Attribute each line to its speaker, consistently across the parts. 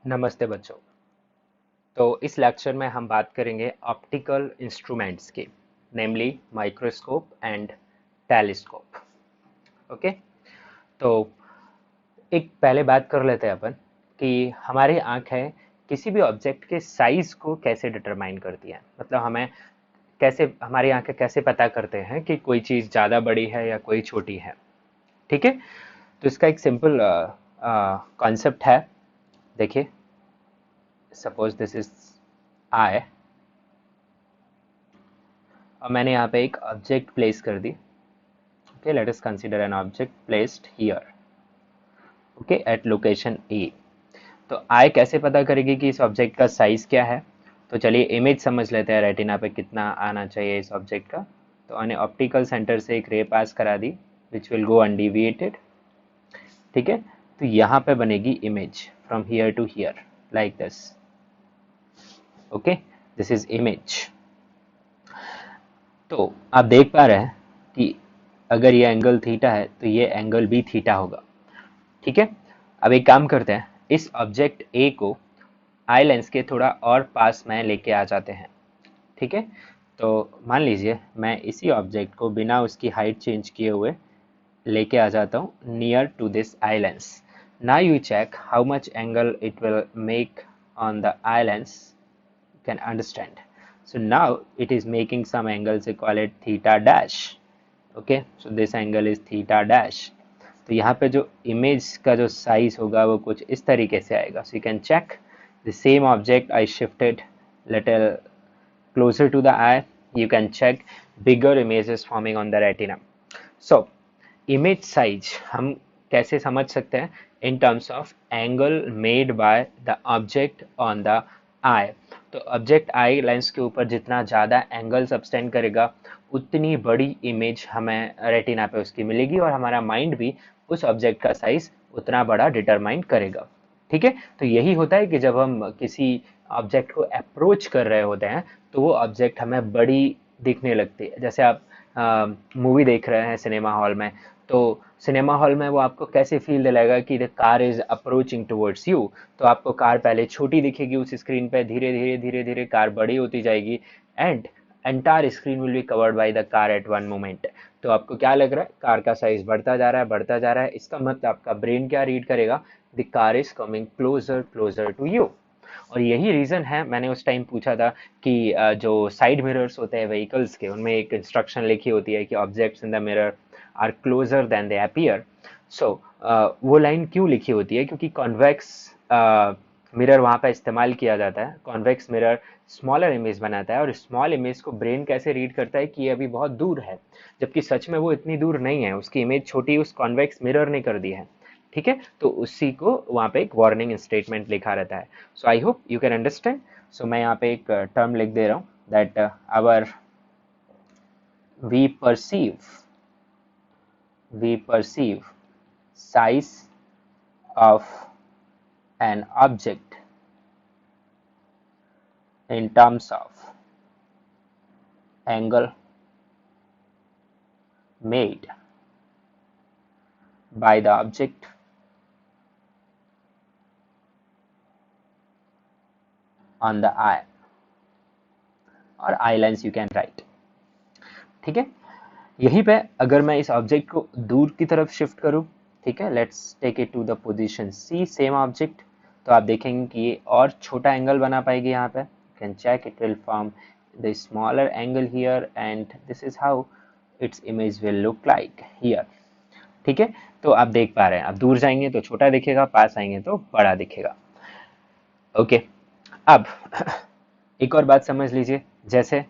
Speaker 1: नमस्ते बच्चों। तो इस लेक्चर में हम बात करेंगे ऑप्टिकल इंस्ट्रूमेंट्स की, नेमली माइक्रोस्कोप एंड टेलीस्कोप। ओके। तो एक पहले बात कर लेते हैं अपन कि हमारी आंखें किसी भी ऑब्जेक्ट के साइज को कैसे डिटरमाइन करती हैं। मतलब हमें कैसे, हमारी आंखें कैसे पता करते हैं कि कोई चीज़ ज़्यादा बड़ी है या कोई छोटी है। ठीक है। तो इसका एक सिंपल कॉन्सेप्ट है। देखिए, सपोज दिस इज आई, और मैंने यहाँ पे एक ऑब्जेक्ट प्लेस कर दी। Okay, let us consider an object placed here, okay, at location A. तो आई कैसे पता करेगी कि इस ऑब्जेक्ट का साइज क्या है? तो चलिए इमेज समझ लेते हैं रेटिना पे कितना आना चाहिए इस ऑब्जेक्ट का। तो मैंने ऑप्टिकल सेंटर से एक रे पास करा दी विच विल गो अनडिविएटेड। ठीक है। तो यहाँ पे बनेगी image from here to here like this. Okay, this is image. तो आप देख पा रहे हैं कि अगर ये एंगल थीटा है तो ये एंगल भी थीटा होगा। ठीक है। अब एक काम करते हैं, इस ऑब्जेक्ट ए को आई लेंस के थोड़ा और पास में लेके आ जाते हैं। ठीक है। तो मान लीजिए मैं इसी ऑब्जेक्ट को बिना उसकी हाइट चेंज किए हुए लेके आ जाता हूँ near to this eye lens. Now you check how much angle it will make on the eye lens, can understand. So now it is making some angles, we call it theta dash. Okay, so this angle is theta dash. तो यहाँ पे जो image का जो size होगा वो कुछ इस तरीके से आएगा. So you can check the same object I shifted little closer to the eye. You can check bigger images forming on the retina. So image size हम कैसे समझ सकते हैं? In terms of angle made by the object on the eye. तो object eye lens के ऊपर जितना ज़्यादा एंगल सब्सटेंड करेगा उतनी बड़ी इमेज हमें रेटिना पे उसकी मिलेगी, और हमारा माइंड भी उस ऑब्जेक्ट का साइज उतना बड़ा डिटरमाइन करेगा। ठीक है। तो यही होता है कि जब हम किसी ऑब्जेक्ट को अप्रोच कर रहे होते हैं तो वो ऑब्जेक्ट हमें बड़ी दिखने लगती है। जैसे आप मूवी देख रहे हैं सिनेमा हॉल में, तो सिनेमा हॉल में वो आपको कैसे फील दिलाएगा कि the car is approaching towards you. तो आपको कार पहले छोटी दिखेगी उस स्क्रीन पे, धीरे धीरे धीरे धीरे कार बड़ी होती जाएगी and entire screen will be covered by the car eight one moment. तो आपको क्या लग रहा है? कार का साइज बढ़ता जा रहा है, बढ़ता जा रहा है। इसका मतलब आपका ब्रेन क्या रीड करेगा? The car is coming closer closer to you. और यही रीजन है, मैंने उस टाइम पूछा था कि जो साइड मिरर्स होते हैं व्हीकल्स के, उनमें एक इंस्ट्रक्शन लिखी होती है कि objects in the mirror are closer than they appear. So वो लाइन क्यों लिखी होती है? क्योंकि कॉन्वेक्स मिरर वहाँ पे इस्तेमाल किया जाता है। कॉन्वेक्स मिरर स्मॉलर इमेज बनाता है, और स्मॉल इमेज को ब्रेन कैसे रीड करता है कि ये अभी बहुत दूर है, जबकि सच में वो इतनी दूर नहीं है। उसकी इमेज छोटी उस कॉन्वेक्स मिरर ने कर दी है। ठीक है। तो उसी को वहाँ पे एक वार्निंग स्टेटमेंट लिखा रहता है। So I hope you can understand. So मैं यहाँ पे एक टर्म लिख दे रहा हूँ that our we perceive size of an object in terms of angle made by the object on the eye, or eye lens you can write. ठीक है। यहीं पे अगर मैं इस ऑब्जेक्ट को दूर की तरफ शिफ्ट करूं, ठीक है, let's take it to the position C, same object, तो आप देखेंगे कि ये और छोटा एंगल बना पाएगी। यहाँ पे can check it will form the smaller angle here and this is how its image will look like here. ठीक है। तो आप देख पा रहे हैं, आप दूर जाएंगे तो छोटा दिखेगा, पास आएंगे तो बड़ा दिखेगा। ओके। अब एक और बात समझ लीजिए। जैसे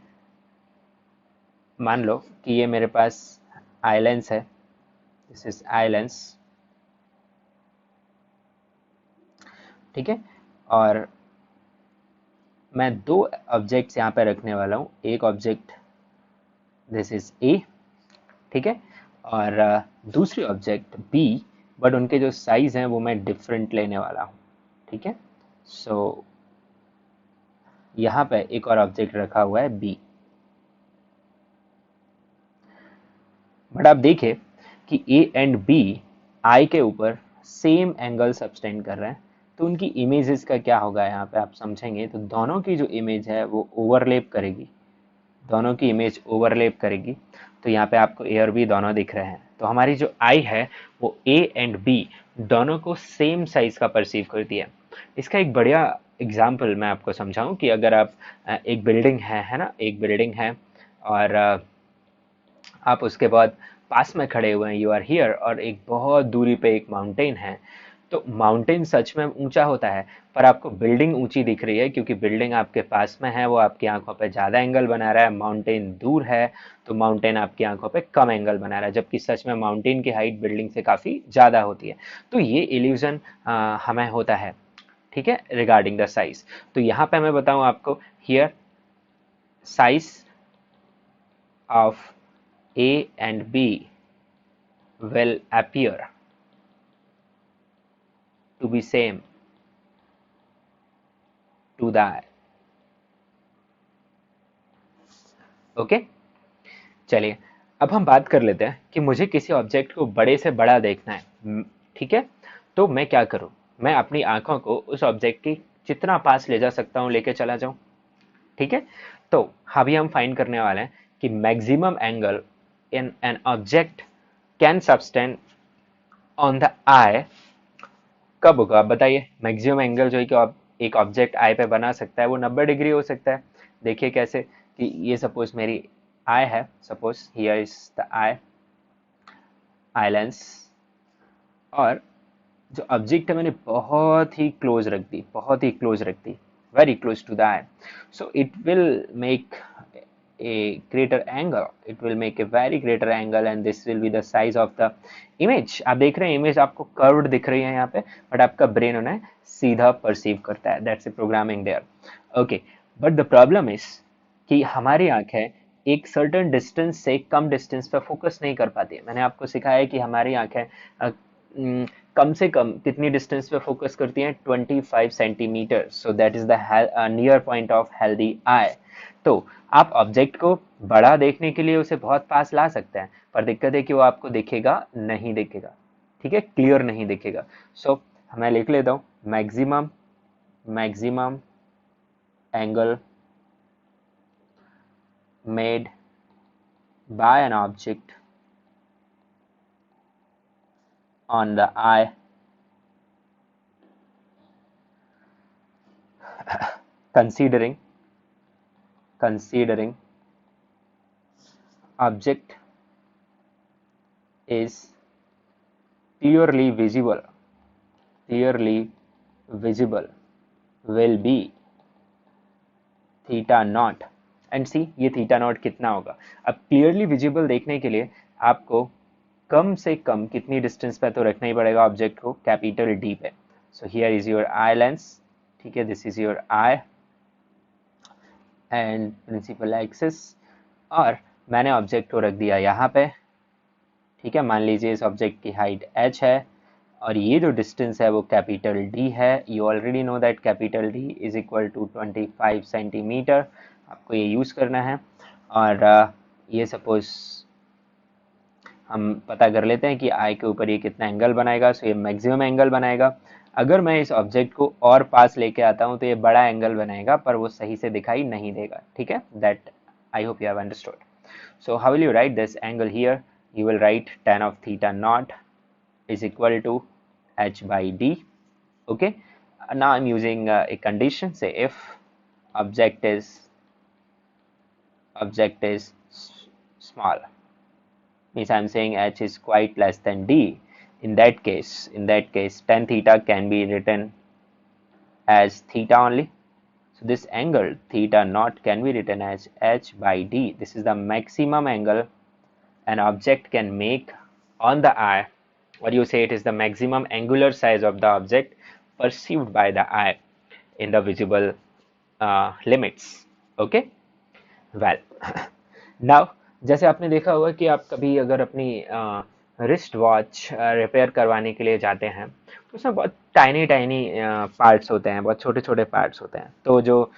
Speaker 1: मान लो कि ये मेरे पास आई लेंस है, दिस इज आई लेंस। ठीक है। और मैं दो ऑब्जेक्ट्स यहाँ पे रखने वाला हूँ। एक ऑब्जेक्ट दिस इज ए, ठीक है, और दूसरी ऑब्जेक्ट बी, बट उनके जो साइज हैं वो मैं डिफरेंट लेने वाला हूँ। ठीक है। सो यहाँ पे एक और ऑब्जेक्ट रखा हुआ है बी। बट आप देखिए कि ए एंड बी आई के ऊपर सेम एंगल सब्सटेंड कर रहे हैं। तो उनकी इमेजेस का क्या होगा यहाँ पे आप समझेंगे। तो दोनों की जो इमेज है वो ओवरलैप करेगी, दोनों की इमेज ओवरलैप करेगी। तो यहाँ पे आपको ए और बी दोनों दिख रहे हैं। तो हमारी जो आई है वो ए एंड बी दोनों को सेम साइज का परसीव करती है। इसका एक बढ़िया एग्जाम्पल मैं आपको समझाऊं कि अगर आप एक बिल्डिंग है ना, एक बिल्डिंग है और आप उसके बाद पास में खड़े हुए हैं, यू आर हियर, और एक बहुत दूरी पे एक माउंटेन है। तो माउंटेन सच में ऊंचा होता है, पर आपको बिल्डिंग ऊंची दिख रही है क्योंकि बिल्डिंग आपके पास में है, वो आपकी आंखों पे ज्यादा एंगल बना रहा है। माउंटेन दूर है तो माउंटेन आपकी आंखों पे कम एंगल बना रहा है, जबकि सच में माउंटेन की हाइट बिल्डिंग से काफी ज्यादा होती है। तो ये इल्यूजन हमें होता है, ठीक है, रिगार्डिंग द साइज। तो यहाँ पे मैं बताऊं आपको, here size of A and B will appear to be same to the eye. Okay, चलिए अब हम बात कर लेते हैं कि मुझे किसी ऑब्जेक्ट को बड़े से बड़ा देखना है, ठीक है। तो मैं क्या करूं, मैं अपनी आंखों को उस ऑब्जेक्ट की जितना पास ले जा सकता हूं लेके चला जाऊं, ठीक है। तो अभी हम फाइंड करने वाले हैं कि maximum angle in an object can subtend on the eye कब होगा। आप बताइए, मैक्सिमम एंगल जो है कि एक ऑब्जेक्ट आई पे बना सकता है वो 90 डिग्री हो सकता है। देखिए कैसे, कि ये सपोज मेरी आई है, suppose here is the I, eye lens, और जो ऑब्जेक्ट है मैंने बहुत ही क्लोज रख दी, बहुत ही क्लोज रख दी, very close to the eye. So it will make a greater angle, it will make a very greater angle and this will be the size of the image। आप देख रहे हैं इमेज आपको कर्व्ड दिख रही है यहाँ पे, बट आपका ब्रेन उन्हें सीधा परसीव करता है, that's a programming there. Okay, but the problem is कि हमारी आंखें एक सर्टेन डिस्टेंस से कम डिस्टेंस पे फोकस नहीं कर पाती है। मैंने आपको सिखाया है कि हमारी आंखें कम से कम कितनी डिस्टेंस पे फोकस करती हैं, 25 centimetre. So that is the near point of healthy I. तो आप ऑब्जेक्ट को बड़ा देखने के लिए उसे बहुत पास ला सकते हैं, पर दिक्कत है कि वो आपको दिखेगा नहीं, दिखेगा, ठीक है, क्लियर नहीं दिखेगा। सो मैं लिख लेता हूँ, maximum maximum angle made bye an object on the eye considering object is clearly visible will be theta naught. And see, ये थीटा नॉट कितना होगा। अब क्लियरली विजिबल देखने के लिए आपको कम से कम कितनी डिस्टेंस पे तो रखना ही पड़ेगा ऑब्जेक्ट को, कैपिटल डी पे। So here is your eye lens, ठीक है, this is your eye and principal axis, और मैंने ऑब्जेक्ट को रख दिया यहाँ पे, ठीक है। मान लीजिए इस ऑब्जेक्ट की हाइट h है और ये जो डिस्टेंस है वो कैपिटल D है। You already know that capital D is equal to 25 centimetre, आपको ये यूज़ करना है। और ये सपोज हम पता कर लेते हैं कि आई के ऊपर ये कितना एंगल बनाएगा। सो ये मैक्सिमम एंगल बनाएगा। अगर मैं इस ऑब्जेक्ट को और पास लेके आता हूँ तो ये बड़ा एंगल बनाएगा, पर वो सही से दिखाई नहीं देगा, ठीक है। That I hope you have understood. So how will you right this angle here, you will write tan of theta naught is equal to h by d. Okay, now I'm using a condition. Say if object is small, means I'm saying h is quite less than d. In that case tan theta can be written as theta only. So this angle theta naught can be written as h by d. This is the maximum angle an object can make on the eye, or you say it is the maximum angular size of the object perceived by the eye in the visible limits. Okay, well now जैसे आपने देखा होगा कि आप कभी अगर अपनी wrist watch repair करवाने के लिए जाते हैं तो उसमें बहुत टाइनी पार्ट्स होते हैं, बहुत छोटे छोटे पार्ट्स होते हैं। तो जो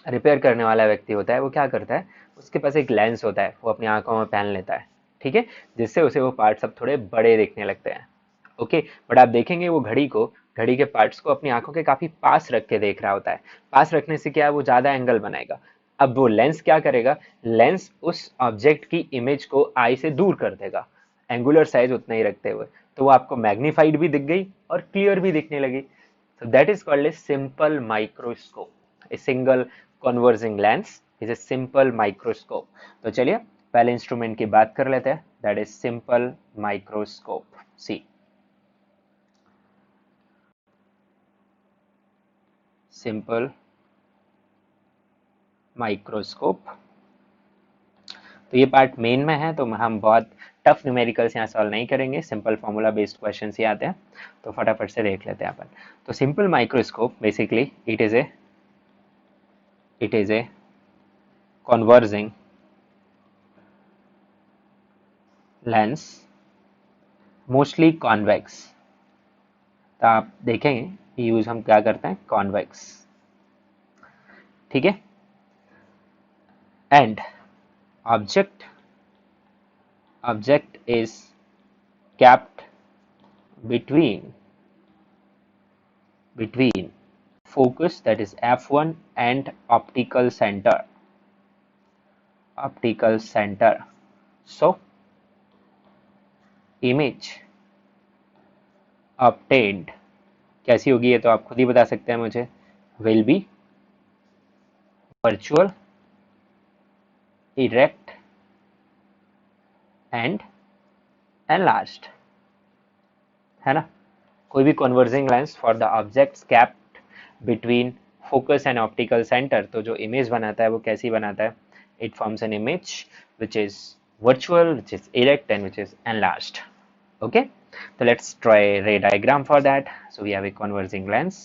Speaker 1: रिपेयर करने वाला व्यक्ति होता है वो क्या करता है, उसके पास एक लेंस होता है, वो अपनी आंखों में पहन लेता है, ठीक है, जिससे उसे वो पार्ट सब थोड़े बड़े दिखने लगते हैं। ओके। बट आप देखेंगे वो घड़ी के पार्ट्स को अपनी आंखों के काफी पास रख के देख रहा होता है। पास रखने से क्या है, वो ज्यादा एंगल बनाएगा। अब वो लेंस क्या करेगा, लेंस उस ऑब्जेक्ट की इमेज को आई से दूर कर देगा, एंगुलर साइज उतना ही रखते हुए। तो वो आपको मैग्नीफाइड भी दिख गई और क्लियर भी दिखने लगी। So that is called a simple microscope. A single converging lens is a simple microscope. तो चलिए पहले इंस्ट्रूमेंट की बात कर लेते हैं, that is simple microscope. See, simple microscope. तो ये पार्ट मेन में है, तो हम बहुत टफ न्यूमेरिकल्स यहाँ सॉल्व नहीं करेंगे, सिंपल फॉर्मूला बेस्ड क्वेश्चन ही आते हैं, तो फटाफट से देख लेते हैं अपन। तो simple microscope basically it is a converging lens, mostly convex. तो आप देखेंगे यूज हम क्या करते हैं, कॉन्वेक्स, ठीक है। And object is kept between focus, that is f1, and optical center. So image obtained कैसी होगी, ये तो आप खुद ही बता सकते हैं मुझे, will be virtual, erect and enlarged, है ना। कोई भी converging lens for the objects kept between focus and optical centre, तो जो इमेज बनाता है वो कैसी बनाता है, it forms an image which is virtual, which is erect and which is enlarged. Okay, so let's try a ray diagram for that. So we have a converging lens,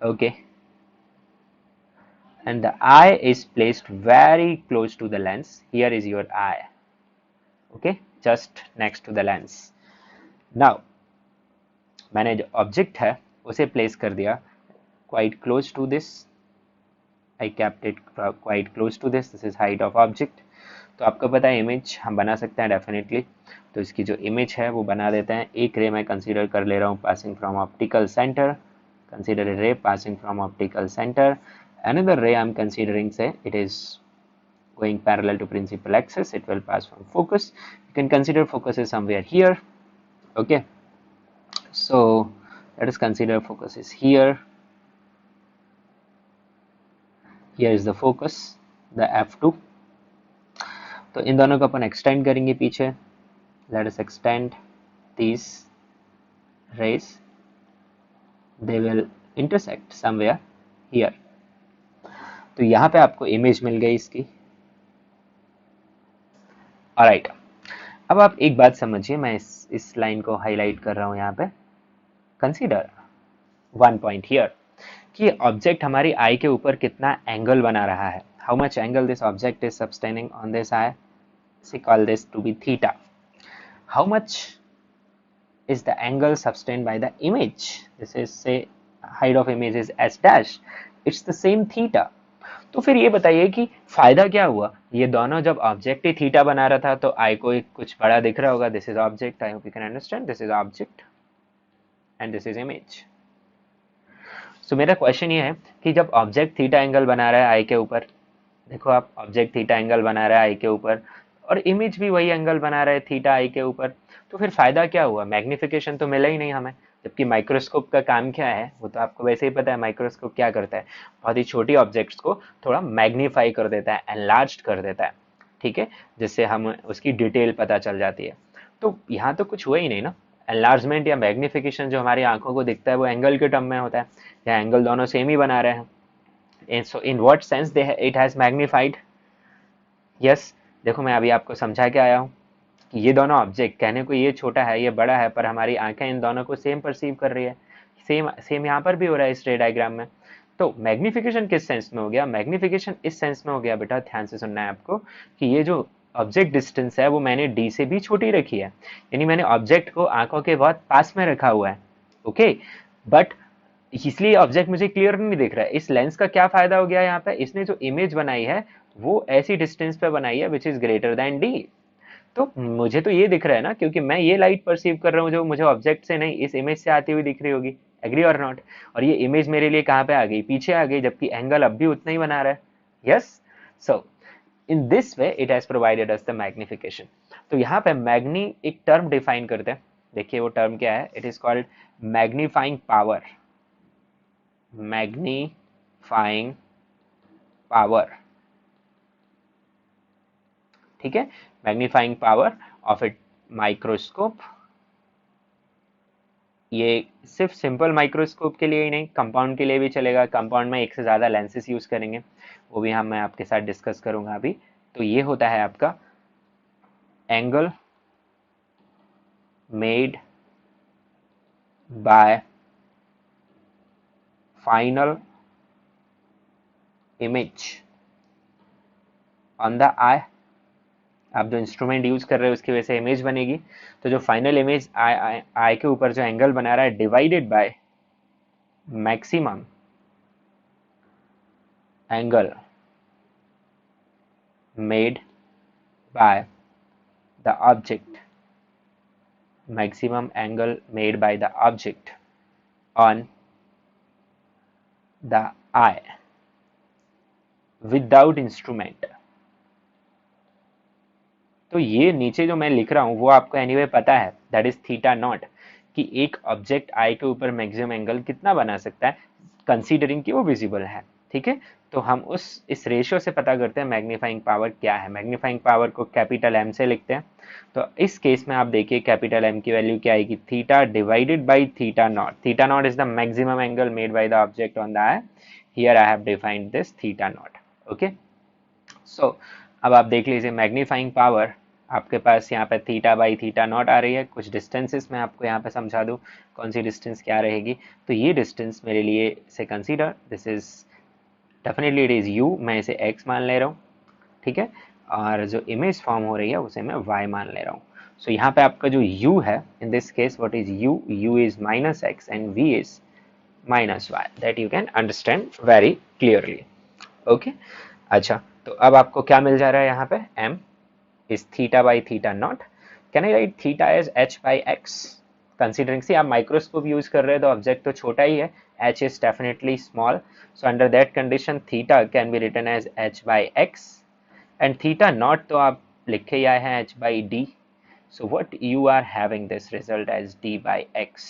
Speaker 1: okay, and the eye is placed very close to the lens. Here is your eye, okay, just next to the lens. Now मैंने जो object है उसे place कर दिया quite close to this. I kept it quite close to this. This is height of object. तो आपको पता है इमेज हम बना सकते हैं डेफिनेटली, तो इसकी जो इमेज है वो बना देते हैं। एक रे मैं कंसीडर कर ले रहा हूँ passing from optical centre, consider a ray passing from optical center. Another ray I'm considering, say it is going parallel to principal axis, it will pass from focus. You can consider focus is somewhere here, okay. So let us consider focus is here. Here is the focus, the f2. तो इन दोनों को अपन extend करेंगे पीछे। Let us extend these rays, they will intersect somewhere here. तो यहाँ पे आपको image मिल गई इसकी। ऑलराइट, अब आप एक बात समझिए, मैं इस लाइन को हाईलाइट कर रहा हूँ यहाँ पे। कंसीडर वन पॉइंट हियर कि ऑब्जेक्ट हमारी आई के ऊपर कितना एंगल बना रहा है, how much angle this object is sustaining on this eye, see call this to be theta. How much is the angle sustained by the image, this is say height of image is s dash, it's the same theta. तो फिर ये बताइए कि फायदा क्या हुआ, ये दोनों जब ऑब्जेक्ट ही थीटा बना रहा था तो आई को कुछ बड़ा दिख रहा होगा, this is object, I hope you can understand, this is object and this is image. So मेरा क्वेश्चन ये है कि जब ऑब्जेक्ट थीटा एंगल बना रहा है आई के ऊपर, देखो आप ऑब्जेक्ट थीटा एंगल बना रहा है आई के ऊपर और इमेज भी वही एंगल बना रहा है थीटा आई के ऊपर, तो फिर फायदा क्या हुआ, मैग्निफिकेशन तो मिला ही नहीं हमें। जबकि माइक्रोस्कोप का काम क्या है वो तो आपको वैसे ही पता है, माइक्रोस्कोप क्या करता है, बहुत ही छोटी ऑब्जेक्ट्स को थोड़ा मैग्नीफाई कर देता है, एनलार्ज कर देता है, ठीक है, जिससे हम उसकी डिटेल पता चल जाती है। तो यहाँ तो कुछ हुआ ही नहीं ना, एनलार्जमेंट या मैग्निफिकेशन जो हमारी आंखों को दिखता है वो एंगल के टर्म में होता है, या एंगल दोनों सेम ही बना रहे हैं। So in what sense it has magnified, yes. देखो मैं अभी आपको समझा के आया हूँ कि ये दोनों ऑब्जेक्ट, कहने को ये छोटा है ये बड़ा है, पर हमारी आंखें इन दोनों को सेम परसीव कर रही है। सेम यहाँ पर भी हो रहा है इस रे डायग्राम में। तो मैग्निफिकेशन किस सेंस में हो गया, मैग्निफिकेशन इस सेंस में हो गया बेटा, ध्यान से सुनना है आपको, कि ये जो ऑब्जेक्ट डिस्टेंस है वो मैंने डी से भी छोटी रखी है, यानी मैंने ऑब्जेक्ट को आंखों के बहुत पास में रखा हुआ है, ओके। बट इसलिए ऑब्जेक्ट मुझे क्लियर नहीं दिख रहा है। इस लेंस का क्या फायदा हो गया यहाँ पे, इसने जो इमेज बनाई है वो ऐसी डिस्टेंस पे बनाई है which is greater then D. तो मुझे तो ये दिख रहा है ना, क्योंकि मैं ये लाइट परसीव कर रहा हूँ जो मुझे ऑब्जेक्ट से नहीं इस इमेज से आती हुई दिख रही होगी। एग्री और नॉट? और ये इमेज मेरे लिए कहाँ पे आ गई, पीछे आ गई, जबकि एंगल अब भी उतना ही बना रहा है। Yes. So in this way it has provided us the magnification. तो यहाँ पे मैग्नी एक टर्म डिफाइन करते हैं। देखिए वो टर्म क्या है, it is called magnifying power. Magnifying power, ठीक है, magnifying power of a microscope. ये सिर्फ सिंपल माइक्रोस्कोप के लिए ही नहीं, कंपाउंड के लिए भी चलेगा। कंपाउंड में एक से ज़्यादा लेंसेज यूज़ करेंगे, वो भी मैं आपके साथ डिस्कस करूंगा अभी। तो ये होता है आपका angle made by final image on the eye. आप जो इंस्ट्रूमेंट यूज कर रहे हो उसकी वजह से इमेज बनेगी। तो जो फाइनल इमेज आई के ऊपर जो एंगल बना रहा है, divided by maximum angle made by the object, maximum angle made by the object on the eye without instrument। तो ये नीचे जो मैं लिख रहा हूं वो आपको एनीवे पता है, दैट इज थीटा नॉट, कि एक ऑब्जेक्ट आई के ऊपर मैक्सिमम एंगल कितना बना सकता है कंसीडरिंग कि वो विजिबल है। ठीक है, तो हम इस रेशियो से पता करते हैं मैग्नीफाइंग पावर क्या है। मैग्नीफाइंग पावर को कैपिटल एम से लिखते हैं। तो इस केस में आप देखिए कैपिटल एम की वैल्यू क्या आएगी, theta divided by theta naught. Theta naught is the maximum angle made by the object on the eye. Here I have defined this theta naught. Okay, so अब आप देख लीजिए मैग्नीफाइंग पावर आपके पास यहाँ पे थीटा बाई थीटा नॉट आ रही है। कुछ डिस्टेंसेस मैं आपको यहाँ पे समझा दूँ कौन सी डिस्टेंस क्या रहेगी। तो ये डिस्टेंस मेरे लिए से consider, this is definitely it is u, मैं इसे x मान ले रहा हूँ। ठीक है, और जो इमेज फॉर्म हो रही है उसे मैं y मान ले रहा हूँ। सो यहाँ पे आपका जो u है, in this case what is u, u is minus x and v is minus y, that you can understand very clearly. Okay, अच्छा, तो अब आपको क्या मिल जा रहा है यहाँ पे, m is theta by theta naught. Can I write theta as h by x? Considering see आप माइक्रोस्कोप यूज कर रहे हैं तो ऑब्जेक्ट तो छोटा ही है, h is definitely small. So under that condition theta can be written as h by x and theta naught तो आप लिखे ही आए हैं h by d. So what you are having this result as d by x.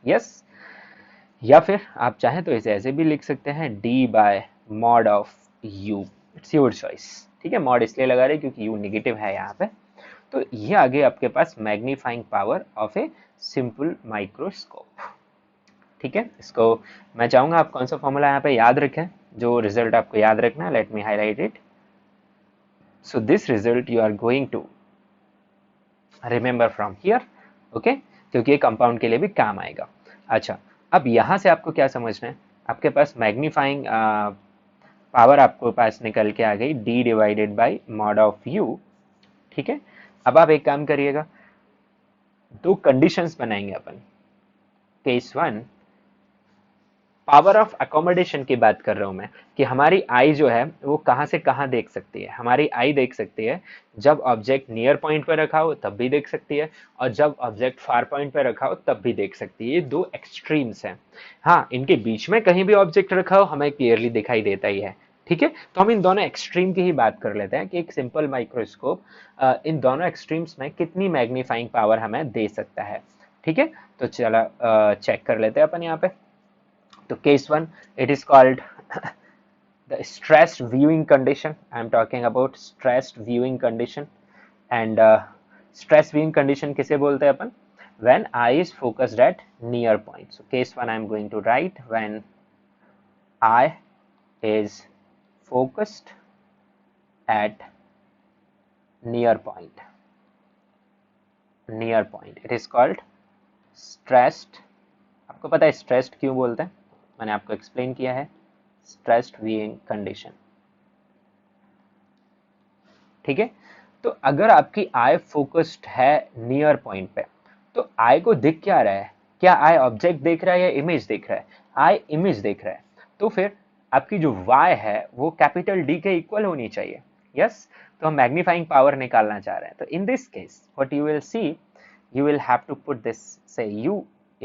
Speaker 1: Yes, या फिर आप चाहें तो इसे ऐसे भी लिख सकते हैं d by mod of u. It's your choice. ठीक है, मॉड इसलिए लगा रहे क्योंकि u निगेटिव है यहाँ पे। तो ये आ गई आपके पास magnifying power of a simple microscope. ठीक है, इसको मैं चाहूंगा आप कौन सा फॉर्मूला यहाँ पे याद रखें, जो रिजल्ट आपको याद रखना है। Let me highlight it. So this result you are going to remember from here. Okay, क्योंकि ये कंपाउंड के लिए भी काम आएगा। अच्छा, अब यहाँ से आपको क्या समझना है, आपके पास मैग्नीफाइंग पावर आपको पास निकल के आ गई d divided by mod of u। ठीक है, अब आप एक काम करिएगा, दो कंडीशंस बनाएंगे अपन। Case one, power of accommodation की बात कर रहा हूं मैं, कि हमारी आई जो है वो कहां से कहां देख सकती है। हमारी आई देख सकती है जब ऑब्जेक्ट नियर पॉइंट पर रखा हो तब भी देख सकती है, और जब ऑब्जेक्ट फार पॉइंट पर रखा हो तब भी देख सकती है। ये दो एक्सट्रीम्स हैं। हाँ, इनके बीच में कहीं भी ऑब्जेक्ट रखा हो हमें क्लियरली दिखाई देता ही है। ठीक है, तो हम इन दोनों एक्सट्रीम की ही बात कर लेते हैं कि एक सिंपल माइक्रोस्कोप इन दोनों एक्सट्रीम्स में कितनी मैग्नीफाइंग पावर हमें दे सकता है। ठीक है, तो चला चेक कर लेते हैं अपन यहाँ पे। तो case 1, it is called the stressed viewing condition. I am talking about stressed viewing condition. And stress viewing condition किसे बोलते हैं अपन, when eye is focused at near point. So case 1 I am going to write when eye is focused at near point. Near point, it is called stressed. आपको पता है stressed क्यों बोलते हैं, मैंने आपको एक्सप्लेन किया है, स्ट्रेस्ड व्यूइंग कंडीशन। ठीक है, तो अगर आपकी आई फोकस्ड है नियर पॉइंट पे, तो आई को दिख क्या रहा है, क्या आई ऑब्जेक्ट देख रहा है या इमेज देख रहा है, आई इमेज देख रहा है। तो फिर आपकी जो y है वो कैपिटल D के इक्वल होनी चाहिए। यस, तो हम मैग्नीफाइंग पावर निकालना चाह रहे हैं। तो in this case what you will see, you will have to put this, say u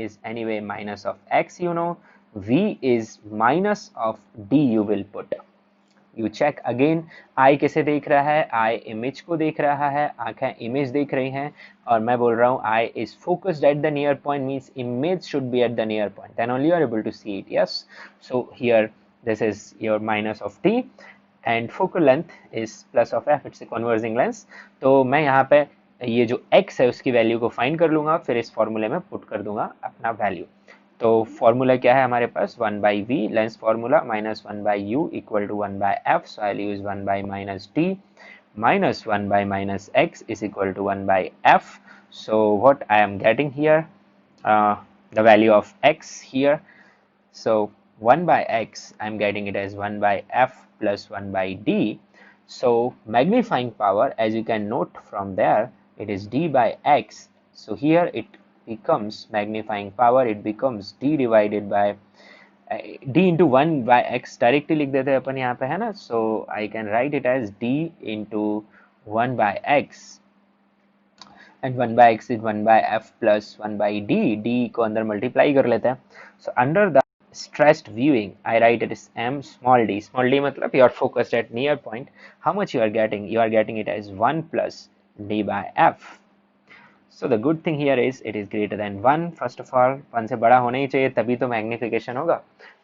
Speaker 1: is anyway minus of x, you know, v is minus of d, you will put, you check again, I किसे देख रहा है, I image को देख रहा है, आंखें image देख रही हैं, और मैं बोल रहा हूँ I is focused at the near point, means image should be at the near point, then only you are able to see it. Yes, so here this is your minus of t and focal length is plus of f, it's a converging lens. तो मैं यहाँ पे ये जो x है उसकी value को find कर लूंगा, फिर इस फॉर्मूले में पुट कर दूंगा अपना वैल्यू। तो फॉर्मूला क्या है हमारे पास, 1 by v lens formula minus 1 by u equal to 1 by f, so I use 1 by minus t minus 1 by minus x is equal to 1 by f. So what I am getting here, the value of x here, so 1 by x I am getting it as 1 by f plus 1 by d. So magnifying power, as you can note from there, it is d by x. So here it becomes magnifying power, it becomes d divided by d into 1 by x, directly लिख देते हैं अपन यहाँ पे, है ना। so I can write it as d into 1 by x, and 1 by x is 1 by f plus 1 by d, d को अंदर multiply कर लेते हैं। so under the stressed viewing I write it as m small d, small d मतलब you are focused at near point, how much you are getting it as 1 plus d by f. So the good thing here is it is greater than 1, first of all 1 से बड़ा होना ही चाहिए, तभी तो magnification होगा,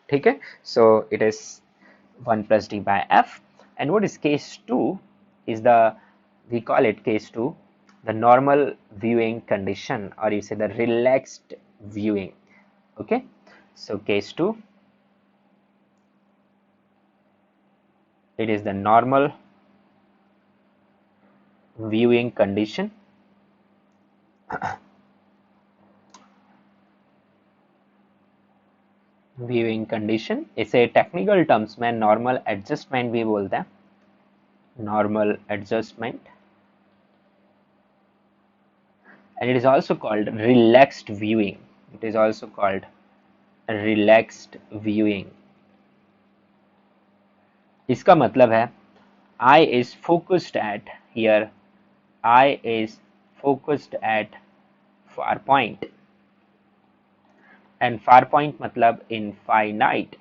Speaker 1: ठीक है। so it is 1 plus d by f, and what is case 2 is the, we call it case 2, the normal viewing condition, or you say the relaxed viewing. Okay, so case 2, it is the normal viewing condition. viewing condition, इसे technical terms में normal adjustment भी बोलते हैं, normal adjustment, and it is also called relaxed viewing, it is also called relaxed viewing. इसका मतलब है eye is focused at, here eye is focused at far point, and far point मतलब infinite.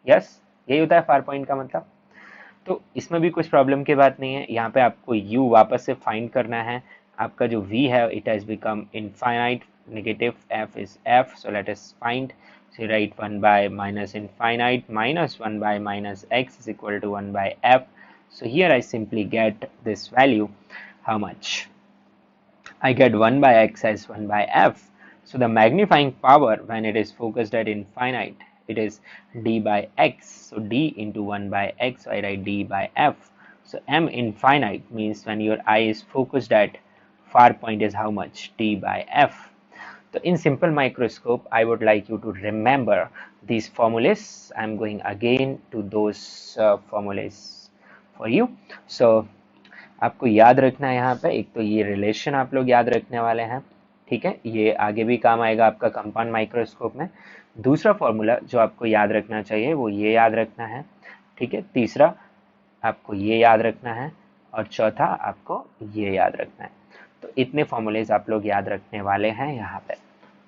Speaker 1: yes, यही होता है far point का मतलब। तो इसमें भी कुछ प्रॉब्लम की बात नहीं है, यहाँ पे आपको u वापस से फाइंड करना है, आपका जो v है it has become infinite, negative f is f, so let us find, so write 1 by minus infinite minus 1 by minus x is equal to 1 by f. So here I simply get this value, how much, I get 1 by x as 1 by f. So the magnifying power when it is focused at infinite, it is d by x, so d into 1 by x, so I write d by f. So m infinite means when your eye is focused at far point is how much, d by f. So in simple microscope I would like you to remember these formulas. I am going again to those formulas for you. So आपको याद रखना है यहाँ पे, एक तो ये relation आप लोग याद रखने वाले हैं, ठीक है, ये आगे भी काम आएगा आपका कंपाउंड माइक्रोस्कोप में। दूसरा फॉर्मूला जो आपको याद रखना चाहिए वो ये याद रखना है, ठीक है, तीसरा आपको ये याद रखना है, और चौथा आपको ये याद रखना है। तो इतने फॉर्मूलेज आप लोग याद रखने वाले हैं यहाँ पे,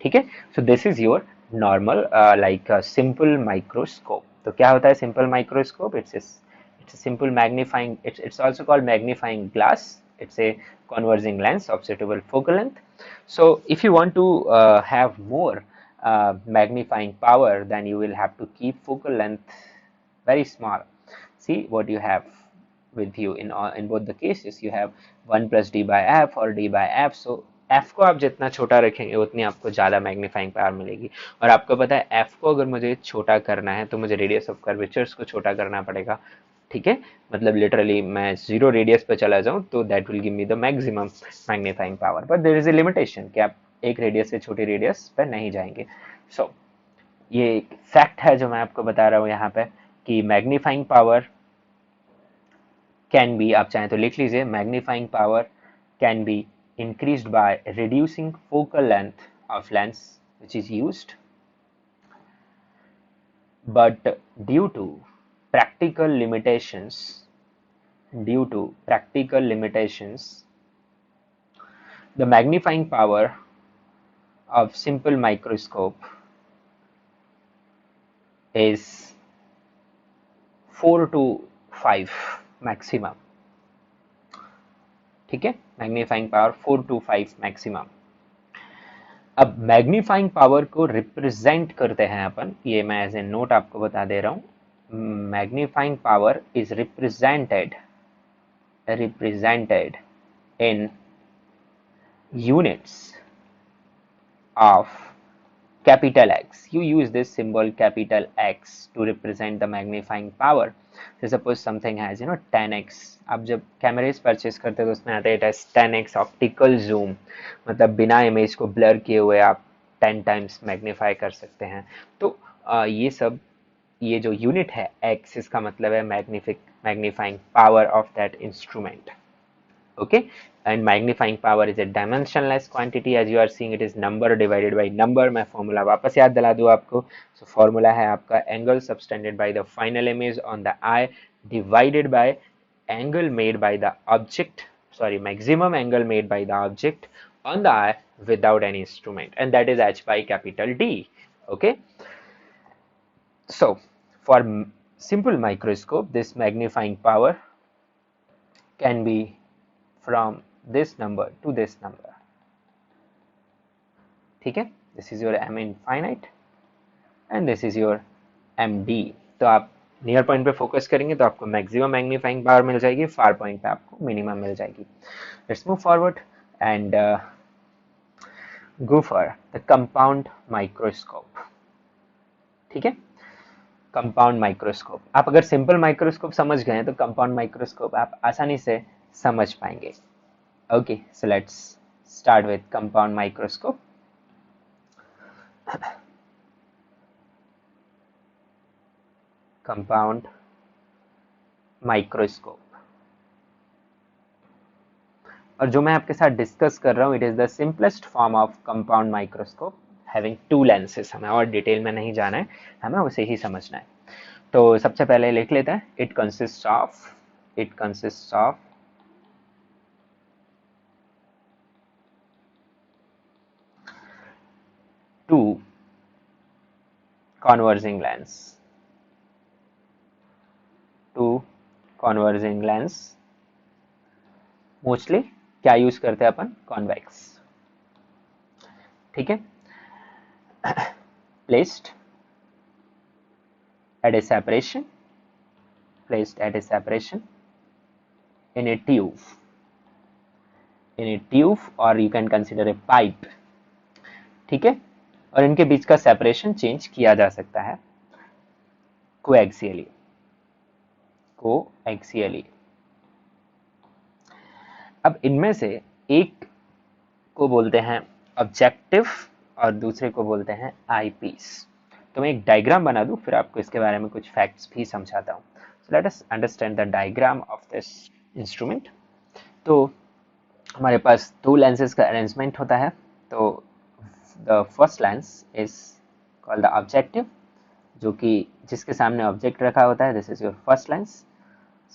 Speaker 1: ठीक है। सो this is your normal like simple microscope. तो क्या होता है simple microscope, it's a simple magnifying, it's also called magnifying glass, it's a converging lens of suitable focal length. So if you want to have more magnifying power, then you will have to keep focal length very small. See what you have with you in both the cases, you have 1 plus d by f or d by f. So f को आप जितना छोटा रखेंगे उतनी आपको ज़्यादा magnifying power मिलेगी। और आपको पता है f को अगर मुझे छोटा करना है तो मुझे रेडियस ऑफ कर्वेचर्स को छोटा करना पड़ेगा, ठीक है, मतलब लिटरली मैं 0 रेडियस पे चला जाऊं तो that will give me the maximum magnifying power, but there is a limitation कि आप एक रेडियस से छोटी रेडियस पे नहीं जाएंगे। सो ये एक फैक्ट है जो मैं आपको बता रहा हूँ यहाँ पे कि मैग्नीफाइंग पावर कैन बी, आप चाहें तो लिख लीजिए, magnifying power can be increased by reducing focal length of lens which is used, but due to practical limitations, due to practical limitations, the magnifying power of simple microscope is 4 to 5 maximum. ठीक है, magnifying power 4 to 5 maximum. अब magnifying power को represent करते हैं अपन, ये मैं as a note आपको बता दे रहा हूं। Magnifying power is represented in units of capital X. You use this symbol capital X to represent the magnifying power. So suppose something has 10x. आप जब कैमरेज परचेज करते हो तो उसमें आता है it has 10x optical zoom, मतलब बिना इमेज को ब्लर किए हुए आप 10 टाइम्स मैग्नीफाई कर सकते हैं। तो ये जो यूनिट है x, इसका मतलब है magnifying power of that instrument. Okay, and magnifying power is a dimensionless quantity. As you are seeing, it is number divided by number. मैं फॉर्मूला वापस याद दिला दूँ आपको। So फॉर्मूला है आपका angle subtended by the final image on the eye divided by angle made by the object, sorry, maximum angle made by the object on the eye without any instrument, and that is h by capital D. Okay, so for simple microscope, this magnifying power can be from this number to this number. ठीक है, this is your m infinite and this is your md. तो आप near point पे focus करेंगे तो आपको maximum magnifying power मिल जाएगी, far point पे आपको मिनिमम मिल जाएगी। Let's move forward and go for the compound microscope. ठीक है, कंपाउंड माइक्रोस्कोप। आप अगर सिंपल माइक्रोस्कोप समझ गए तो कंपाउंड माइक्रोस्कोप आप आसानी से समझ पाएंगे। Okay, so let's start with compound microscope. Compound microscope, और जो मैं आपके साथ डिस्कस कर रहा हूँ it is the simplest form of compound microscope having 2 lenses. हमें और डिटेल में नहीं जाना है, हमें उसे ही समझना है। तो सबसे पहले लिख लेते हैं, it consist of two converging lens, mostly क्या यूज करते हैं अपन, कॉन्वेक्स। ठीक है, placed at a separation in a tube or you can consider a pipe। ठीक है, और इनके बीच का सेपरेशन चेंज किया जा सकता है कोएक्सियली। अब इनमें से एक को बोलते हैं ऑब्जेक्टिव और दूसरे को बोलते हैं आईपीस। तो मैं एक डायग्राम बना दूं, फिर आपको इसके बारे में कुछ फैक्ट्स भी समझाता हूं। So let us understand the diagram of this instrument. तो हमारे पास 2 लेंसेज का अरेंजमेंट होता है। तो the first lens is called the objective, जो कि जिसके सामने ऑब्जेक्ट रखा होता है। This is your first lens,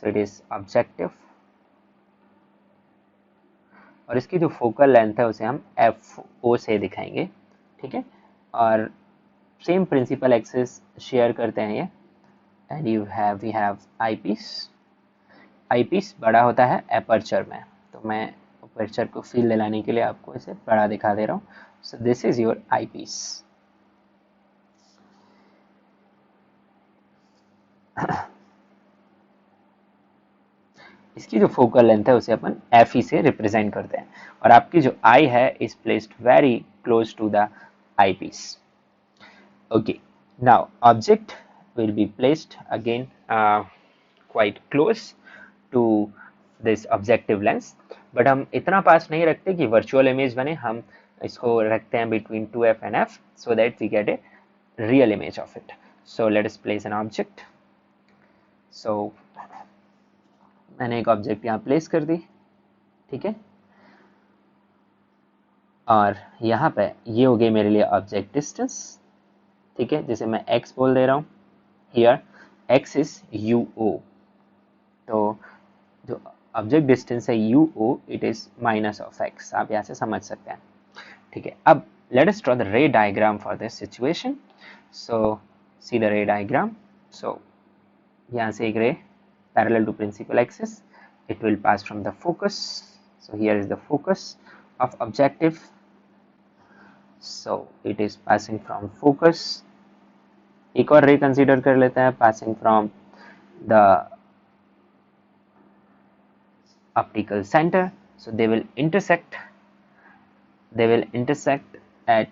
Speaker 1: so it is objective. और इसकी जो फोकल लेंथ है उसे हम FO से दिखाएंगे। ठीक है, और सेम प्रिंसिपल एक्सिस शेयर करते हैं ये। एंड वी हैव आईपीस बड़ा होता है एपर्चर में, तो मैं एपर्चर को फील दिलाने के लिए आपको इसे बड़ा दिखा दे रहा हूँ। सो दिस इज योर आईपीस। इसकी जो फोकल लेंथ है उसे अपन FE से रिप्रेजेंट करते हैं, और आपकी जो आई है is placed very close to the eyepiece. Okay, now object will be placed again quite close to this objective lens, but हम इतना पास नहीं रखते कि वर्चुअल इमेज बने। हम इसको रखते हैं between 2F and F so that we get a real image of it. So let us place an object. So मैंने एक ऑब्जेक्ट यहाँ प्लेस कर दी। ठीक है, और यहाँ पे ये हो गई मेरे लिए ऑब्जेक्ट डिस्टेंस। ठीक है, जिसे मैं x बोल दे रहा हूँ हियर, x इज UO, तो जो ऑब्जेक्ट डिस्टेंस है UO it is minus of x, आप यहाँ से समझ सकते हैं। ठीक है, अब let us draw the ray diagram for this situation. So see the ray diagram. So यहाँ से एक ray parallel to principal axis, it will pass from the focus. So here is the focus of objective. So it is passing from focus. एक और ray consider कर लेते हैं passing from the optical center. So they will intersect at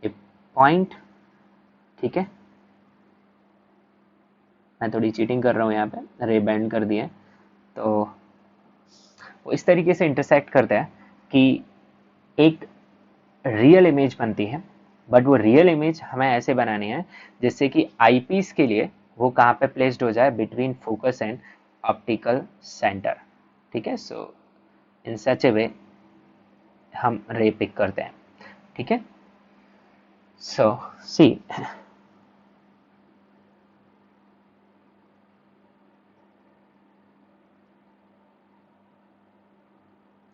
Speaker 1: a point. ठीक है, मैं थोड़ी cheating कर रहा हूँ यहाँ पे, रे बैंड कर दिए, तो वो इस तरीके से इंटरसेक्ट करता है कि एक रियल इमेज बनती है, बट वो रियल इमेज हमें ऐसे बनानी है जिससे कि आईपीस के लिए वो कहाँ पे प्लेस्ड हो जाए, between focus and optical centre. ठीक है, सो इन सच ए वे हम रे पिक करते हैं। ठीक है, सो सी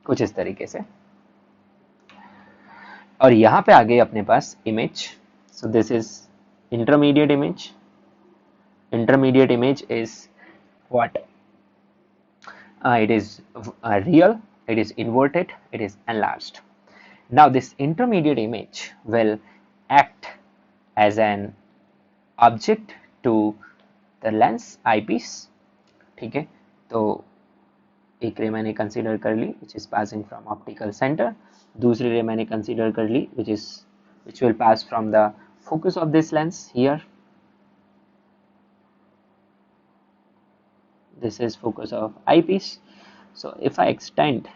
Speaker 1: कुछ इस तरीके से, और यहाँ पे आ गई अपने पास image. So this is intermediate image. Intermediate image is what? It is real, it is inverted, it is enlarged. Now this intermediate image will act as an object to the lens eyepiece. ठीक है, तो एक रे मैंने consider कर ली which is passing from optical center, दूसरी रे मैंने कंसीडर कर ली which will pass from the focus of this lens here. This is focus of eyepiece. So if I extend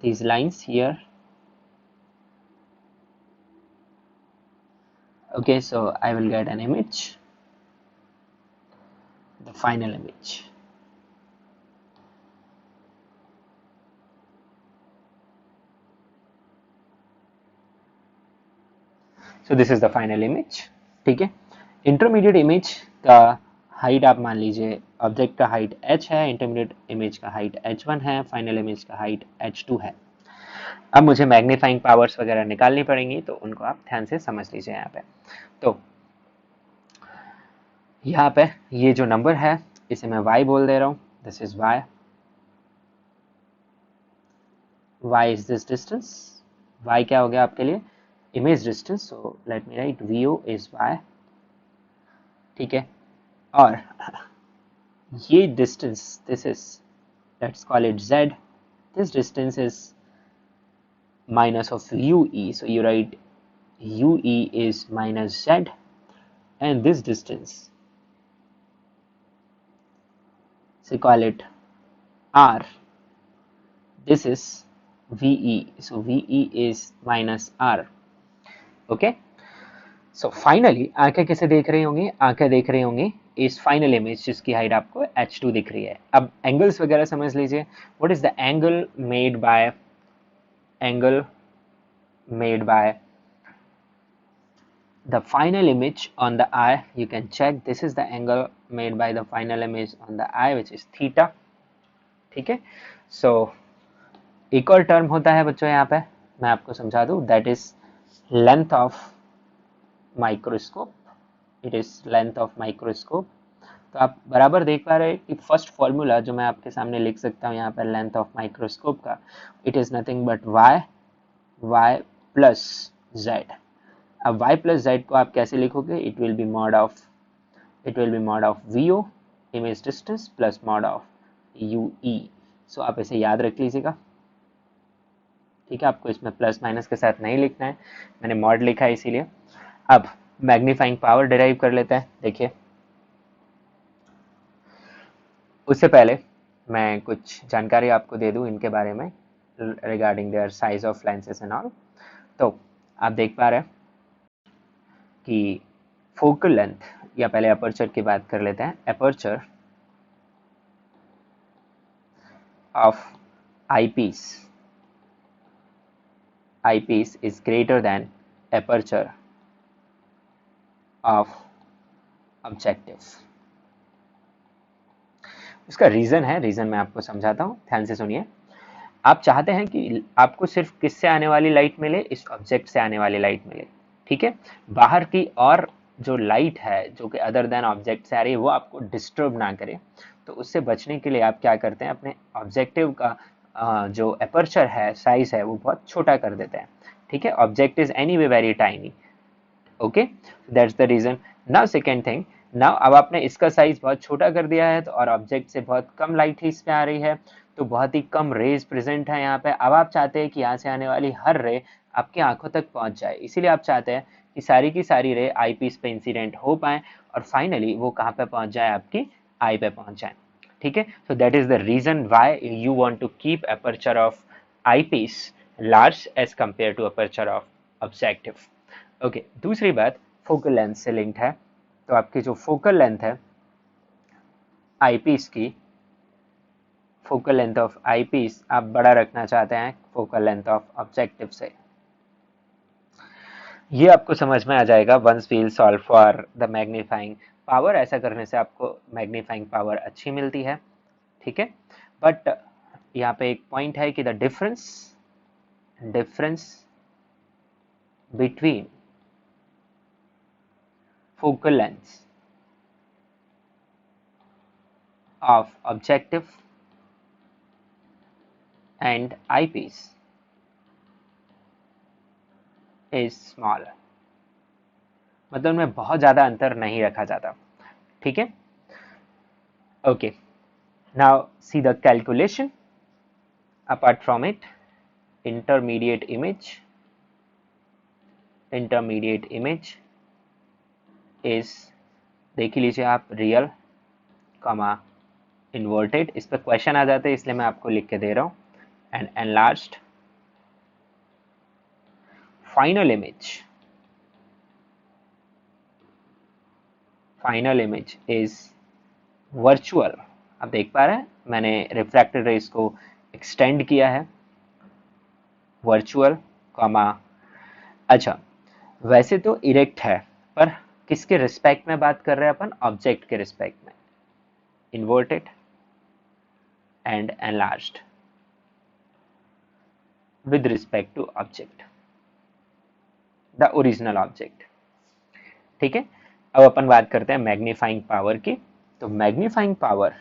Speaker 1: these lines here, okay, so I will get an image, the final image. So this is the final image. ठीक है, intermediate image का height आप मान लीजिए object का height h है, intermediate image का height h1 है, फाइनल इमेज का हाइट h2 है। अब मुझे मैग्नीफाइंग पावर्स वगैरह निकालनी पड़ेंगी, तो उनको आप ध्यान से समझ लीजिए यहाँ पे। तो यहाँ पे ये जो नंबर है इसे मैं y बोल दे रहा हूँ, this is y, y is this distance, y क्या हो गया आपके लिए, image distance, so let me right VO is y। ठीक है, और ये distance, this is, let's call it z, this distance is minus of UE, so you write UE is minus z, and this distance, so call it R, this is VE, so VE is minus R. Okay, so finally आंखें कैसे देख रही होंगी, आंखें देख रही होंगी इस फाइनल इमेज जिसकी हाइट आपको h2 दिख रही है। अब एंगल्स वगैरह समझ लीजिए, what is the angle made bye the final image on the eye, you can check, this is the angle made by the final image on the eye which is theta. ठीक है, so एक और term होता है बच्चों यहाँ पे, मैं आपको समझा दूं, that is length of microscope, it is length of microscope। तो आप बराबर देख पा रहे हैं कि फर्स्ट फॉर्मूला जो मैं आपके सामने लिख सकता हूँ यहाँ पर लेंथ ऑफ माइक्रोस्कोप का, it is nothing but y plus z। अब y प्लस z को आप कैसे लिखोगे, it will B mod of VO image distance plus mod of UE। सो आप इसे याद रख लीजिएगा। ठीक है, आपको इसमें प्लस माइनस के साथ नहीं लिखना है, मैंने मॉड लिखा है इसीलिए। अब मैग्नीफाइंग पावर डिराइव कर लेते हैं। देखिए, उससे पहले मैं कुछ जानकारी आपको दे दूं इनके बारे में, regarding their size of lenses and all. तो आप देख पा रहे हैं कि फोकल लेंथ, या पहले अपर्चर की बात कर लेते हैं, aperture of eyepiece is greater than aperture of objective। उसका रीजन है, रीजन मैं आपको समझाता हूँ, ध्यान से सुनिए। आप चाहते हैं कि आपको सिर्फ किससे आने वाली लाइट मिले, इस ऑब्जेक्ट से आने वाली लाइट मिले, ठीक है। बाहर की और जो लाइट है जो कि अदर देन ऑब्जेक्ट से आ रही है वो आपको डिस्टर्ब ना करे, तो उससे बचने के लिए आप क्या करते हैं, अपने ऑब्जेक्टिव का जो अपर्चर है, साइज है, वो बहुत छोटा कर देते हैं, ठीक है। Object is anyway very tiny, okay, that's the reason. Now second thing, now अब आपने इसका साइज बहुत छोटा कर दिया है, तो और ऑब्जेक्ट से बहुत कम लाइट ही इसमें आ रही है, तो बहुत ही कम रेज प्रेजेंट है यहाँ पे। अब आप चाहते हैं कि यहाँ से आने वाली हर रे आपकी आंखों तक पहुंच जाए, इसीलिए आप चाहते हैं कि सारी की सारी रे आई पीस पे इंसिडेंट हो पाए और फाइनली वो कहाँ पे पहुंच जाए, आपकी आई पे पहुंच जाए, ठीक है। So that is the reason why you want to keep aperture of eyepiece large as compare to aperture of objective. Okay, दूसरी बात फोकल लेंथ से लिंक्ड है, तो आपकी जो फोकल लेंथ है आईपीस की, फोकल लेंथ ऑफ आईपीस आप बड़ा रखना चाहते हैं फोकल लेंथ ऑफ ऑब्जेक्टिव से। ये आपको समझ में आ जाएगा once we'll solve for the magnifying power. ऐसा करने से आपको मैग्नीफाइंग पावर अच्छी मिलती है, ठीक है। बट यहाँ पे एक पॉइंट है कि the difference between focal lengths of objective and eyepiece is small, मतलब उनमें बहुत ज़्यादा अंतर नहीं रखा जाता, ठीक है। Okay, now see the calculation apart from it. Intermediate image is, देख लीजिए आप, रियल कॉमा इन्वर्टेड, इस पर क्वेश्चन आ जाते हैं इसलिए मैं आपको लिख के दे रहा हूँ, and enlarged final image is virtual. आप देख पा रहे हैं मैंने रिफ्रैक्टेड रेज को एक्सटेंड किया है, वर्चुअल कॉमा, अच्छा वैसे तो इरेक्ट है, पर किसके रिस्पेक्ट में बात कर रहे हैं अपन, ऑब्जेक्ट के रिस्पेक्ट में, inverted and enlarged with respect to object, the original object, ठीक है। अब अपन बात करते हैं मैग्नीफाइंग पावर की। तो मैग्नीफाइंग पावर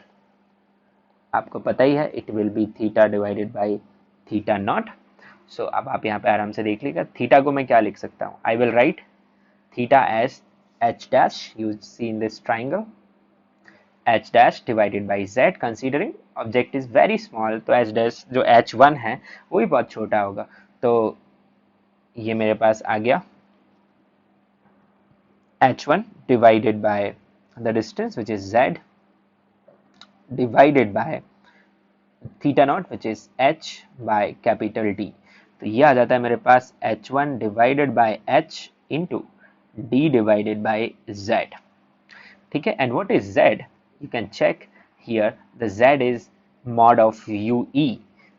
Speaker 1: आपको पता ही है, it will be theta divided by theta naught. So अब आप यहाँ पे आराम से देख लीजिएगा, थीटा को मैं क्या लिख सकता हूँ, I will write theta as h dash, you see in this triangle, h dash divided by z, considering object is very small, तो h dash जो h1 है वो भी बहुत छोटा होगा, तो ये मेरे पास आ गया h1 divided by the distance which is z divided by theta naught which is h by capital D। तो ये आ जाता है मेरे पास h1 divided by h into d divided by z, ठीक है। And what is z, you can check here, the z is mod of ue,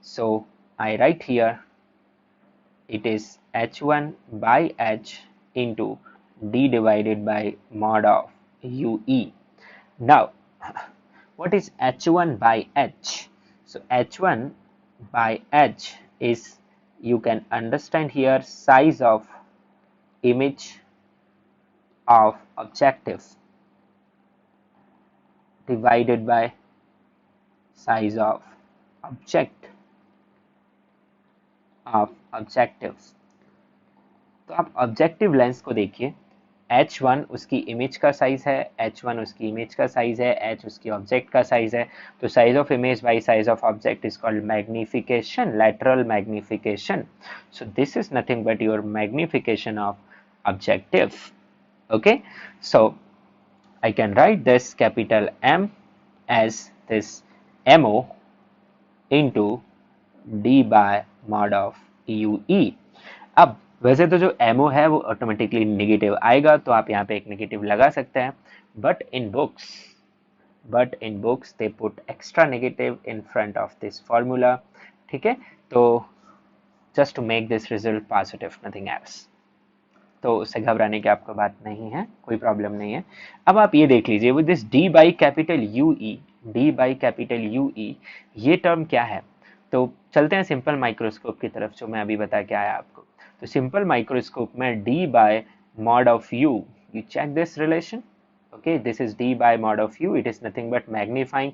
Speaker 1: so I write here it is h1 by h into d divided by mod of ue. Now what is h1 by h, so h1 by h is, you can understand here, size of image of objective divided by size of objectives। तो आप objective lens को देखिए, h1 उसकी image का size है, h1 उसकी image का size है, h उसकी ऑब्जेक्ट का साइज है, तो size of image by size of object is called magnification, lateral magnification. So this is nothing but your magnification of objective, okay. So I can write this capital M as this MO into D by mod of UE। अब वैसे तो जो MO है वो automatically negative आएगा, तो आप यहाँ पे एक नेगेटिव लगा सकते हैं, but in books they put extra negative in front of this formula, ठीक है। तो just to make this result positive, nothing else, तो उससे घबराने की आपको बात नहीं है, कोई प्रॉब्लम नहीं है। अब आप ये देख लीजिए, with this d by capital UE, D by capital you ई, ये टर्म क्या है? तो चलते हैं सिंपल माइक्रोस्कोप की तरफ, जो मैं अभी बता के आया आपको। तो सिंपल माइक्रोस्कोप में D bye mod of you, you check this relation, okay, this is d by mod of u, it is nothing but magnifying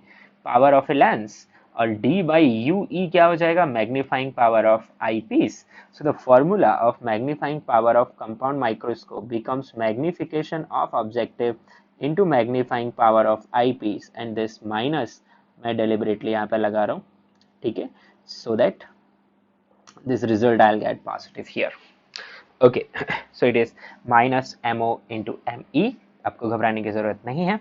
Speaker 1: power of a lens, और d by ue क्या हो जाएगा? magnifying power of eyepiece. So the formula of magnifying power of compound microscope becomes magnification of objective into magnifying power of eyepiece, and this minus मैं deliberately यहाँ पे लगा रहा हूँ, ठीक है, so that this result I'll get positive here. Okay, so it is minus MO into M E, आपको घबराने की जरूरत नहीं है।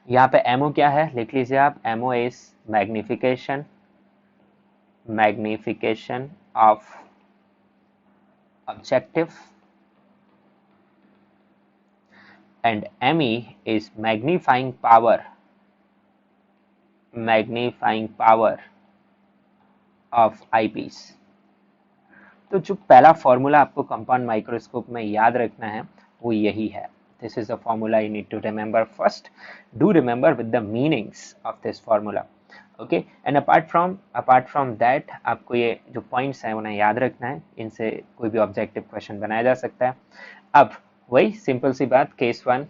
Speaker 1: यहाँ पे एमओ क्या है लिख लीजिए आप, MO is magnification, magnification of objective, and M E is magnifying power, magnifying power of eyepiece. तो जो पहला फॉर्मूला आपको कंपाउंड माइक्रोस्कोप में याद रखना है वो यही है। This is the formula you need to remember first, do remember with the meanings of this formula, okay. And apart from that आपको ये जो पॉइंट्स हैं उन्हें याद रखना है, इनसे कोई भी ऑब्जेक्टिव क्वेश्चन बनाया जा सकता है। अब वही सिंपल सी बात, case 1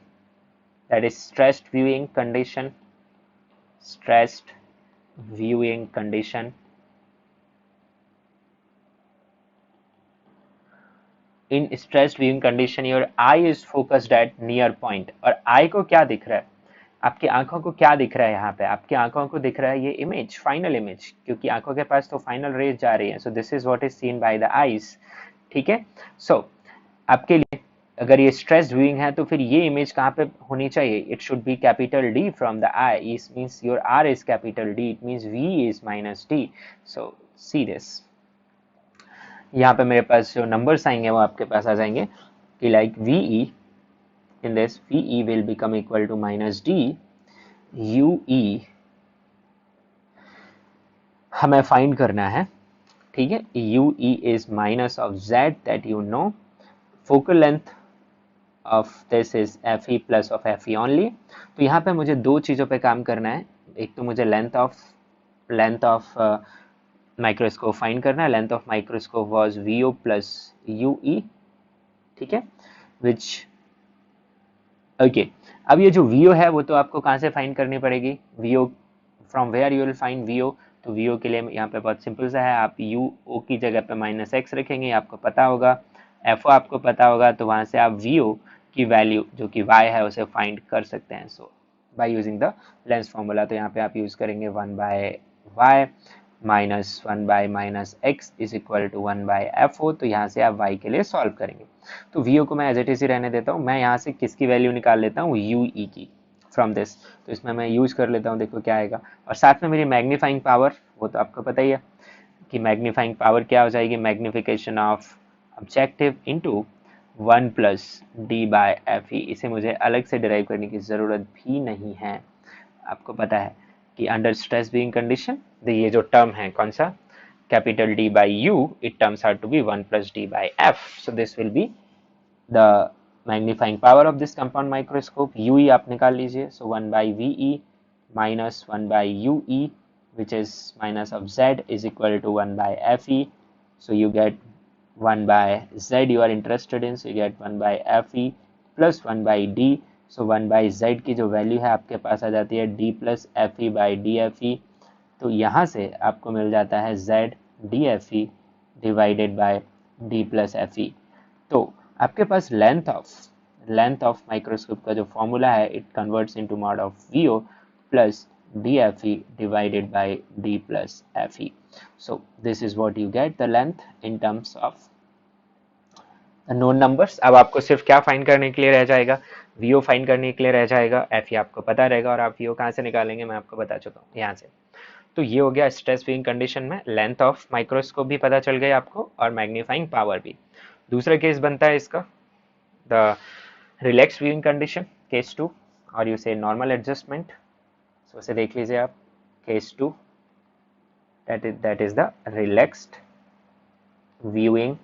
Speaker 1: that is stressed viewing condition, stressed viewing condition. In stressed viewing condition your eye is focused at near point, और eye को क्या दिख रहा है? आपकी आंखों को क्या दिख रहा है? यहाँ पे आपकी आंखों को दिख रहा है ये इमेज, फाइनल इमेज, क्योंकि आंखों के पास तो फाइनल रेज जा रही है। सो this is what is seen by the eyes, ठीक है। सो आपके लिए अगर ये स्ट्रेस्ड व्यूइंग है तो फिर ये इमेज कहाँ पे होनी चाहिए? It should be capital D from the eye, it means your R is capital D, it means V is minus D. So see this, यहाँ पे मेरे पास जो नंबर्स आएंगे वो आपके पास आ जाएंगे कि like VE, in this VE will become equal to minus D, UE हमें फाइंड करना है, ठीक है। UE is minus of Z that you know, focal length of this is FE plus of FE only। तो यहाँ पे मुझे दो चीज़ों पे काम करना है, एक तो मुझे लेंथ ऑफ माइक्रोस्कोप फाइंड करना है, length of microscope was VO plus UE, ठीक है, विच ओके। अब ये जो VO है वो तो आपको कहाँ से फाइंड करनी पड़ेगी? VO from where you will find VO? तो VO के लिए यहाँ पे बहुत सिंपल सा है, आप UO की जगह पे माइनस एक्स रखेंगे, आपको पता होगा, FO आपको पता होगा, तो वहाँ से आप VO की वैल्यू जो कि Y है उसे फाइंड कर सकते हैं। So by using the lens formula, तो यहाँ पे आप यूज करेंगे 1 by y minus 1 by minus x is equal to 1 by FO। तो यहाँ से आप y के लिए सॉल्व करेंगे। तो VO को मैं एज इट इज ही रहने देता हूँ, मैं यहाँ से किसकी वैल्यू निकाल लेता हूँ? UE की फ्रॉम दिस। तो इसमें मैं यूज कर लेता हूँ, देखो क्या आएगा। और साथ में मेरी मैग्नीफाइंग पावर, वो तो आपको पता ही है कि मैग्नीफाइंग पावर क्या हो जाएगी? Magnification of objective into 1 plus D by FE। इसे मुझे अलग से डिराइव करने की ज़रूरत भी नहीं है। आपको पता है कि अंडर स्ट्रेस व्यूइंग कंडीशन ये जो टर्म है कौन सा? Capital D by U, it turns out to be 1 plus D by F. So this will be the magnifying power of this compound microscope. UE आप निकाल लीजिए, so 1 by VE minus 1 by UE, which is minus of Z is equal to 1 by FE. So you get 1 by Z you are interested in, so you get 1 by FE plus 1 by D. So 1 by Z की जो value है आपके पास आ जाती है D plus FE by DFE। तो यहाँ से आपको मिल जाता है Z DFE divided by D plus FE। तो आपके पास लेंथ ऑफ माइक्रोस्कोप का जो फॉर्मूला है, it converts into mod of VO plus DFE divided by D plus FE. So this is what you get the length in terms of known numbers. अब आपको सिर्फ क्या find करने के लिए रह जाएगा? VO फाइंड करने के लिए रह जाएगा, FE आपको पता रहेगा, और आप VO कहाँ से निकालेंगे मैं आपको बता चुका हूँ यहाँ से। तो ये हो गया स्ट्रेस व्यूइंग कंडीशन में, लेंथ ऑफ माइक्रोस्कोप भी पता चल गई आपको और मैग्नीफाइंग पावर भी। दूसरा केस बनता है इसका the relax viewing condition, case 2, और यू से नॉर्मल एडजस्टमेंट। सो इसे देख लीजिए आप, case 2 that is the relaxed viewing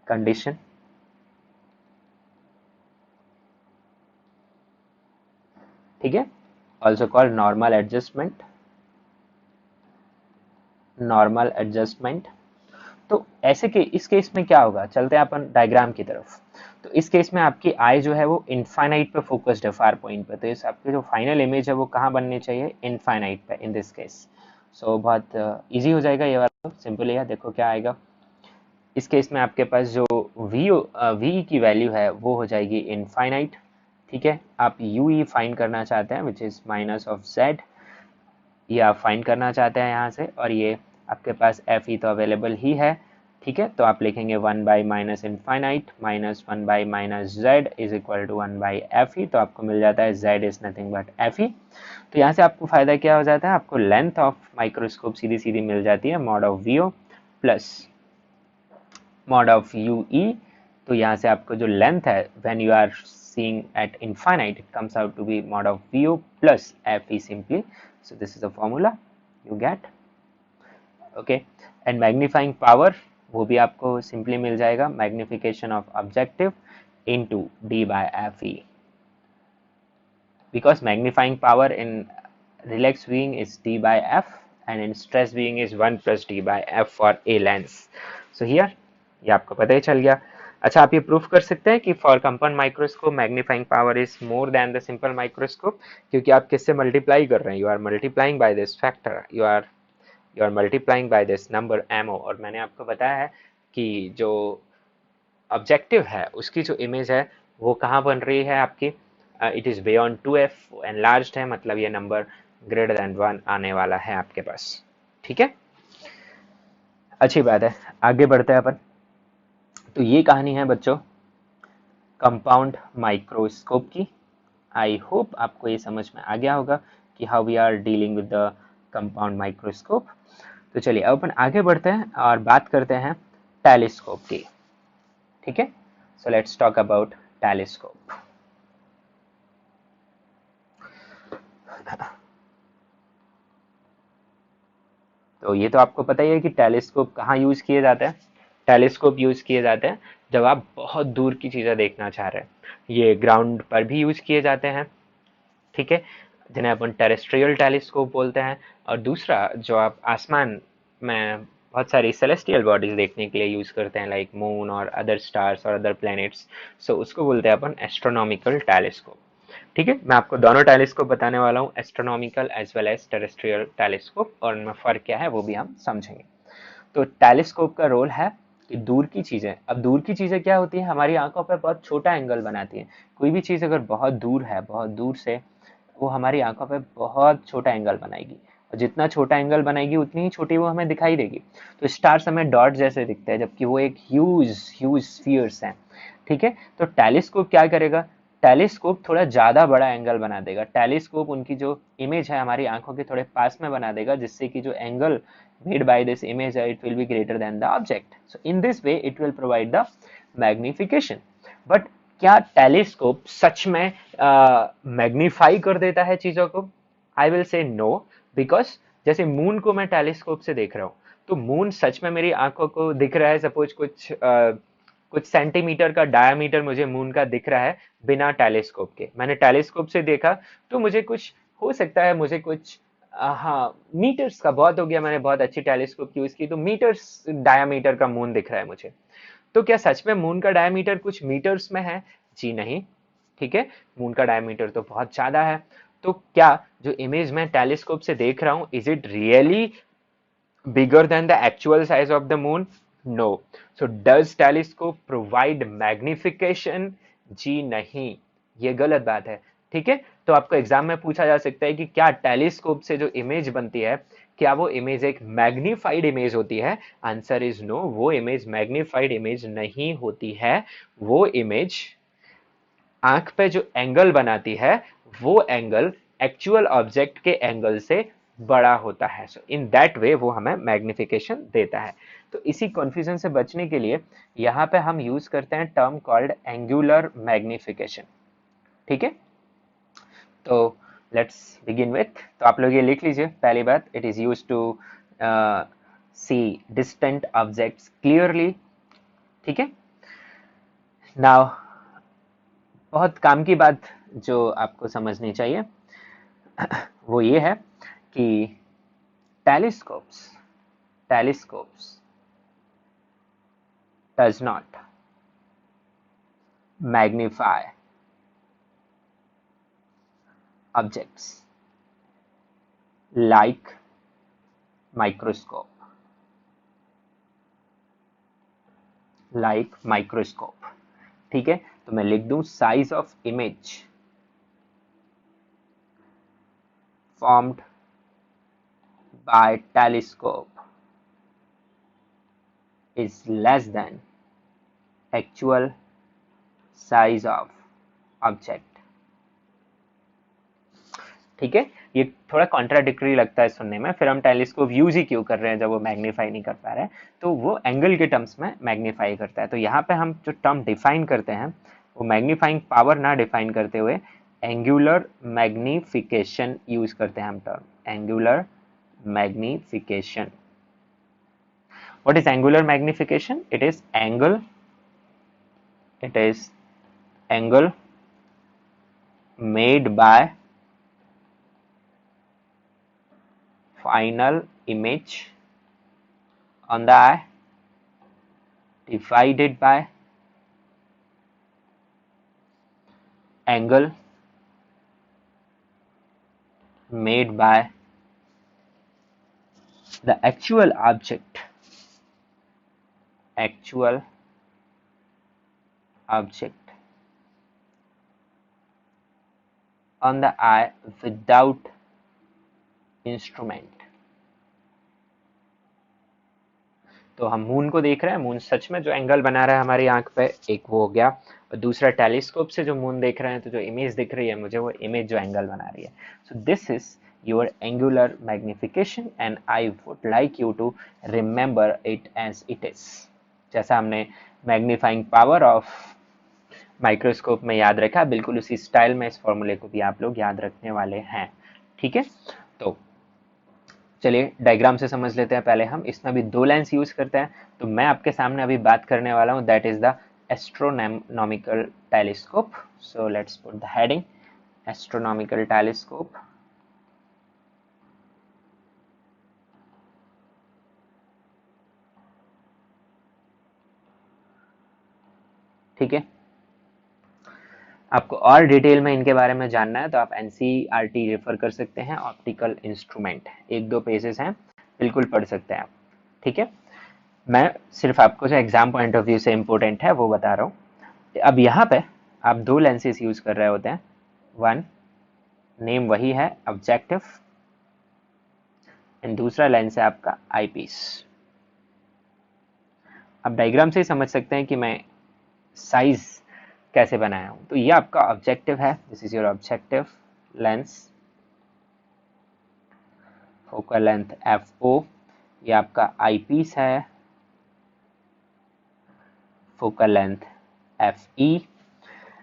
Speaker 1: condition, ठीक है। Also called normal adjustment, normal adjustment. तो ऐसे के इस केस में क्या होगा, चलते हैं अपन डायग्राम की तरफ। तो इस केस में आपकी आई जो है वो इनफाइनाइट पे फोकस्ड है, फार पॉइंट पे, तो इस आपकी जो फाइनल इमेज है वो कहाँ बननी चाहिए, इनफाइनाइट पे इन दिस केस। सो बहुत इजी हो जाएगा ये वाला, सिंपल है। देखो क्या आएगा इस केस में, आपके पास जो वी की वैल्यू है वो हो जाएगी इनफाइनाइट। ठीक है, आप यू ई फाइंड करना चाहते हैं which is minus of Z, ये आप फाइंड करना चाहते हैं यहाँ से, और ये आपके पास एफ ई तो अवेलेबल ही है। ठीक है, तो आप लिखेंगे 1 by minus infinite minus 1 by minus Z is equal to 1 by F E, तो आपको मिल जाता है Z is nothing but F E. तो यहाँ से आपको फायदा क्या हो जाता है, आपको लेंथ ऑफ माइक्रोस्कोप सीधी सीधी मिल जाती है, mod of V O plus mod of U E. तो यहाँ से आपको जो लेंथ है when you are seeing at infinite, it comes out to be mod of VO plus FE simply. So this is the formula you get. Okay, and magnifying power वो भी आपको simply मिल जाएगा, magnification of objective into D by FE, because magnifying power in relaxed viewing is D by F and in stress viewing is 1 plus D by F for a lens. So here ये आपको पता ही चल गया। अच्छा, आप ये proof कर सकते हैं कि for compound microscope magnifying power is more than the simple microscope, क्योंकि आप किससे मल्टीप्लाई कर रहे हैं, you are multiplying by this factor, you are multiplying by this number MO. और मैंने आपको बताया है कि जो ऑब्जेक्टिव है उसकी जो इमेज है वो कहाँ बन रही है आपकी, it is beyond 2f, enlarged है, मतलब ये नंबर ग्रेटर देन 1 आने वाला है आपके पास। ठीक है, अच्छी बात है, आगे बढ़ते हैं अपन। तो ये कहानी है बच्चों कंपाउंड माइक्रोस्कोप की। आई होप आपको ये समझ में आ गया होगा कि how we are dealing with the compound microscope. तो चलिए अब अपन आगे बढ़ते हैं और बात करते हैं टेलीस्कोप की। ठीक है, so let's talk about telescope. तो ये तो आपको पता ही है कि टेलीस्कोप कहाँ यूज किए जाते हैं। टेलीस्कोप यूज किए जाते हैं जब आप बहुत दूर की चीजें देखना चाह रहे हैं। ये ग्राउंड पर भी यूज किए जाते हैं, ठीक है, जिन्हें अपन टेरेस्ट्रियल टेलीस्कोप बोलते हैं। और दूसरा जो आप आसमान में बहुत सारी सेलेस्टियल बॉडीज देखने के लिए यूज करते हैं, लाइक मून और अदर स्टार्स और अदर प्लैनेट्स, सो उसको बोलते हैं अपन एस्ट्रोनॉमिकल टेलीस्कोप। ठीक है, मैं आपको दोनों टेलीस्कोप बताने वाला हूँ, astronomical as well as terrestrial telescope, और उनमें फर्क क्या है वो भी हम समझेंगे। तो टेलीस्कोप का रोल है कि दूर की चीजें, अब दूर की चीजें क्या होती है, हमारी आंखों पर बहुत छोटा एंगल बनाती है। कोई भी चीज अगर बहुत दूर है, बहुत दूर से, वो हमारी आंखों पे बहुत छोटा एंगल बनाएगी, और जितना छोटा एंगल बनाएगी उतनी ही छोटी वो हमें दिखाई देगी। तो स्टार्स हमें डॉट जैसे दिखते हैं, जबकि वो एक ह्यूज ह्यूज स्फीयर्स हैं। ठीक है, तो टेलीस्कोप क्या करेगा, टेलीस्कोप थोड़ा ज्यादा बड़ा एंगल बना देगा। टेलीस्कोप उनकी जो इमेज है हमारी आंखों के थोड़े पास में बना देगा, जिससे कि जो angle made by this image it will be greater than the object. So in this way it will provide the magnification. But क्या टेलीस्कोप सच में मैग्नीफाई कर देता है चीजों को? I will say no, because जैसे मून को मैं टेलीस्कोप से देख रहा हूँ, तो मून सच में मेरी आंखों को दिख रहा है, सपोज कुछ सेंटीमीटर का डायमीटर मुझे मून का दिख रहा है बिना टेलीस्कोप के। मैंने टेलीस्कोप से देखा तो मुझे कुछ हो सकता है, मुझे कुछ हाँ मीटर्स का, बहुत हो गया, मैंने बहुत अच्छी टेलीस्कोप यूज की तो मीटर्स डायमीटर का मून दिख रहा है मुझे। तो क्या सच में मून का डायमीटर कुछ मीटर्स में है? जी नहीं। ठीक है, मून का डायमीटर तो बहुत ज्यादा है। तो क्या जो इमेज मैं टेलीस्कोप से देख रहा हूं, is it really bigger than the actual size of the moon? No. So does telescope provide magnification? जी नहीं, ये गलत बात है। ठीक है, तो आपको एग्जाम में पूछा जा सकता है कि क्या टेलीस्कोप से जो इमेज बनती है, क्या वो इमेज एक मैग्नीफाइड इमेज होती है? आंसर इज नो, वो इमेज मैग्नीफाइड इमेज नहीं होती है। वो इमेज आंख पे जो एंगल बनाती है, वो एंगल एक्चुअल ऑब्जेक्ट के एंगल से बड़ा होता है। सो इन दैट वे वो हमें मैग्निफिकेशन देता है। तो इसी कंफ्यूजन से बचने के लिए यहाँ पे हम यूज करते हैं टर्म कॉल्ड एंगुलर मैग्निफिकेशन। ठीक है, तो लेट्स बिगिन विथ, तो आप लोग ये लिख लीजिए पहली बात, it is use to see distant objects clearly. ठीक है, नाउ बहुत काम की बात जो आपको समझनी चाहिए, वो ये है कि telescopes telescopes does not magnify objects like microscope. ठीक है, तो मैं लिख दूं size of image formed by telescope is less than actual size of object। ठीक है, ये थोड़ा कॉन्ट्राडिक्टरी लगता है सुनने में, फिर हम टेलीस्कोप यूज ही क्यों कर रहे हैं जब वो मैग्नीफाई नहीं कर पा रहे हैं, तो वो एंगल के टर्म्स में मैग्नीफाई करता है। तो यहाँ पे हम जो टर्म डिफाइन करते हैं वो मैग्नीफाइंग पावर ना डिफाइन करते हुए एंगुलर मैग्निफिकेशन यूज करते हैं हम term, angular magnification। What is angular magnification? It is angle made by final image on the eye divided by angle made by the actual object on the eye without instrument। तो हम moon को देख रहे हैं, moon सच में जो angle बना रहा है हमारी आंख पे, एक वो हो गया, और दूसरा टेलीस्कोप से जो मून देख रहे हैं तो जो इमेज दिख रही है मुझे, वो इमेज जो एंगल बना रही है। सो this is your angular magnification and I would like you to remember it as it is। जैसा हमने मैग्नीफाइंग पावर ऑफ माइक्रोस्कोप में याद रखा, बिल्कुल उसी स्टाइल में इस फॉर्मूले को भी आप लोग याद रखने वाले हैं। ठीक है, तो चलिए डायग्राम से समझ लेते हैं पहले हम। इसमें भी दो लेंस यूज करते हैं, तो मैं आपके सामने अभी बात करने वाला हूं, that is the astronomical telescope. So let's put the heading astronomical telescope. ठीक है, आपको और डिटेल में इनके बारे में जानना है तो आप एनसीईआरटी रेफर कर सकते हैं, ऑप्टिकल इंस्ट्रूमेंट, एक दो पेजेस हैं, बिल्कुल पढ़ सकते हैं आप। ठीक है, मैं सिर्फ आपको जो एग्जाम पॉइंट ऑफ व्यू से इम्पोर्टेंट है वो बता रहा हूँ। अब यहाँ पे आप दो लेंसेज यूज कर रहे होते हैं, वन नेम वही है ऑब्जेक्टिव, एंड दूसरा लेंस है आपका आईपीस। आप डायग्राम से ही समझ सकते हैं कि मैं साइज कैसे बनाया हूं। तो ये आपका ऑब्जेक्टिव है, this is your objective lens, focal length FO। ये आपका आईपीस है, फोकल लेंथ FE।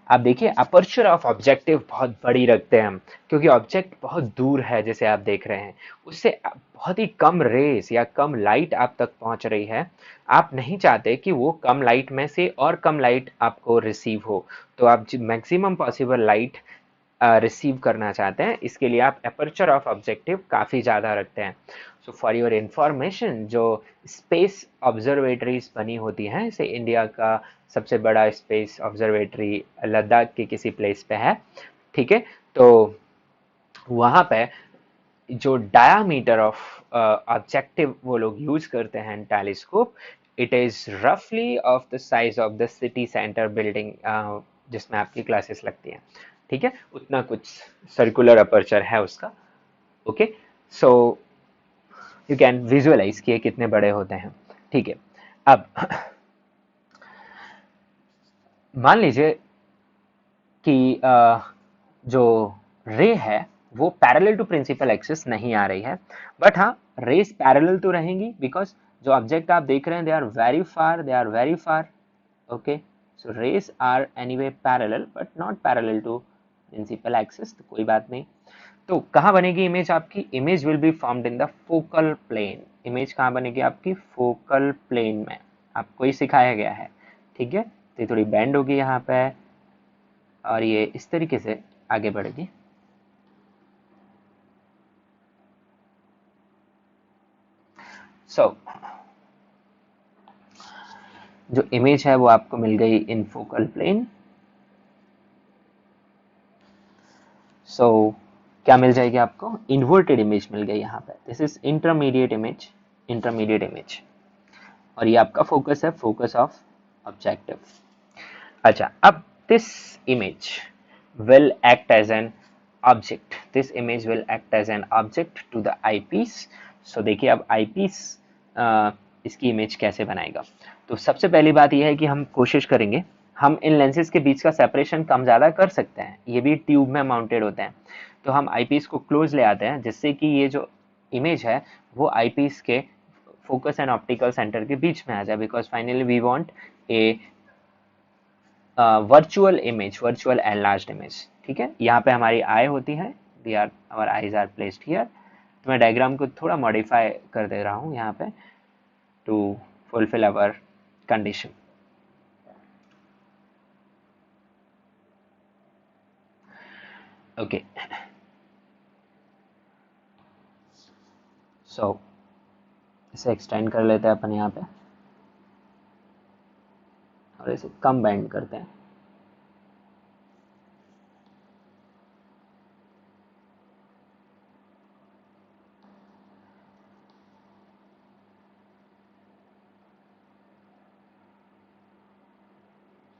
Speaker 1: आप देखिए अपर्चर ऑफ ऑब्जेक्टिव बहुत बड़ी रखते हैं हम, क्योंकि ऑब्जेक्ट बहुत दूर है जैसे आप देख रहे हैं, उससे बहुत ही कम रेस या कम लाइट आप तक पहुंच रही है। आप नहीं चाहते कि वो कम लाइट में से और कम लाइट आपको रिसीव हो, तो आप मैक्सिमम पॉसिबल लाइट रिसीव करना चाहते हैं, इसके लिए आप अपर्चर ऑफ ऑब्जेक्टिव काफ़ी ज़्यादा रखते हैं। सो फॉर योर इंफॉर्मेशन, जो स्पेस ऑब्जर्वेटरीज बनी होती हैं, जैसे इंडिया का सबसे बड़ा स्पेस ऑब्जर्वेटरी लद्दाख के किसी प्लेस पे है, ठीक है, तो वहाँ पे जो डायामीटर ऑफ ऑब्जेक्टिव वो लोग यूज करते हैं टेलीस्कोप, इट इज रफली of the size of the city centre building जिसमें आपकी क्लासेस लगती हैं। ठीक है, उतना कुछ सर्कुलर अपर्चर है उसका। Okay, so you can visualise किए कितने बड़े होते हैं। ठीक है, अब मान लीजिए कि जो रे है वो पैरेलल टू प्रिंसिपल एक्सिस नहीं आ रही है, बट हाँ रेस पैरेलल तो रहेंगी, बिकॉज जो ऑब्जेक्ट आप देख रहे हैं they are very far. Okay, so rays are anyway parallel but not parallel to principal axis, तो कोई बात नहीं। तो कहाँ बनेगी इमेज आपकी? Image will be formed in the focal plane. Image कहाँ बनेगी आपकी? फोकल प्लेन में, आपको ही सिखाया गया है। ठीक है, तो ये थोड़ी बैंड होगी यहाँ पे, और ये इस तरीके से आगे बढ़ेगी। सो जो इमेज है वो आपको मिल गई इन फोकल प्लेन। सो क्या मिल जाएगी आपको? इन्वर्टेड इमेज मिल गई यहाँ पे। This is intermediate image, intermediate image, और ये आपका फोकस है, फोकस ऑफ ऑब्जेक्टिव। अच्छा, अब this image will act as an object, this image will act as an object to the eyepiece। so देखिए अब eyepiece इसकी इमेज कैसे बनाएगा। तो सबसे पहली बात यह है कि हम कोशिश करेंगे, हम इन लेंसेज के बीच का सेपरेशन कम ज़्यादा कर सकते हैं, ये भी ट्यूब में माउंटेड होते हैं। तो हम आईपीस को क्लोज ले आते हैं जिससे कि ये जो इमेज है वो आईपीस के फोकस एंड ऑप्टिकल सेंटर के बीच में आ जाए, because finally we want a virtual image, virtual enlarged image. ठीक है, यहाँ पे हमारी आई होती है, we are our eyes are placed here. तो मैं डायग्राम को थोड़ा मॉडिफाई कर दे रहा हूँ यहाँ पे to fulfil our condition. Okay, so इसे एक्सटेंड कर लेते हैं अपन यहाँ पे और इसे कम बेंड करते हैं।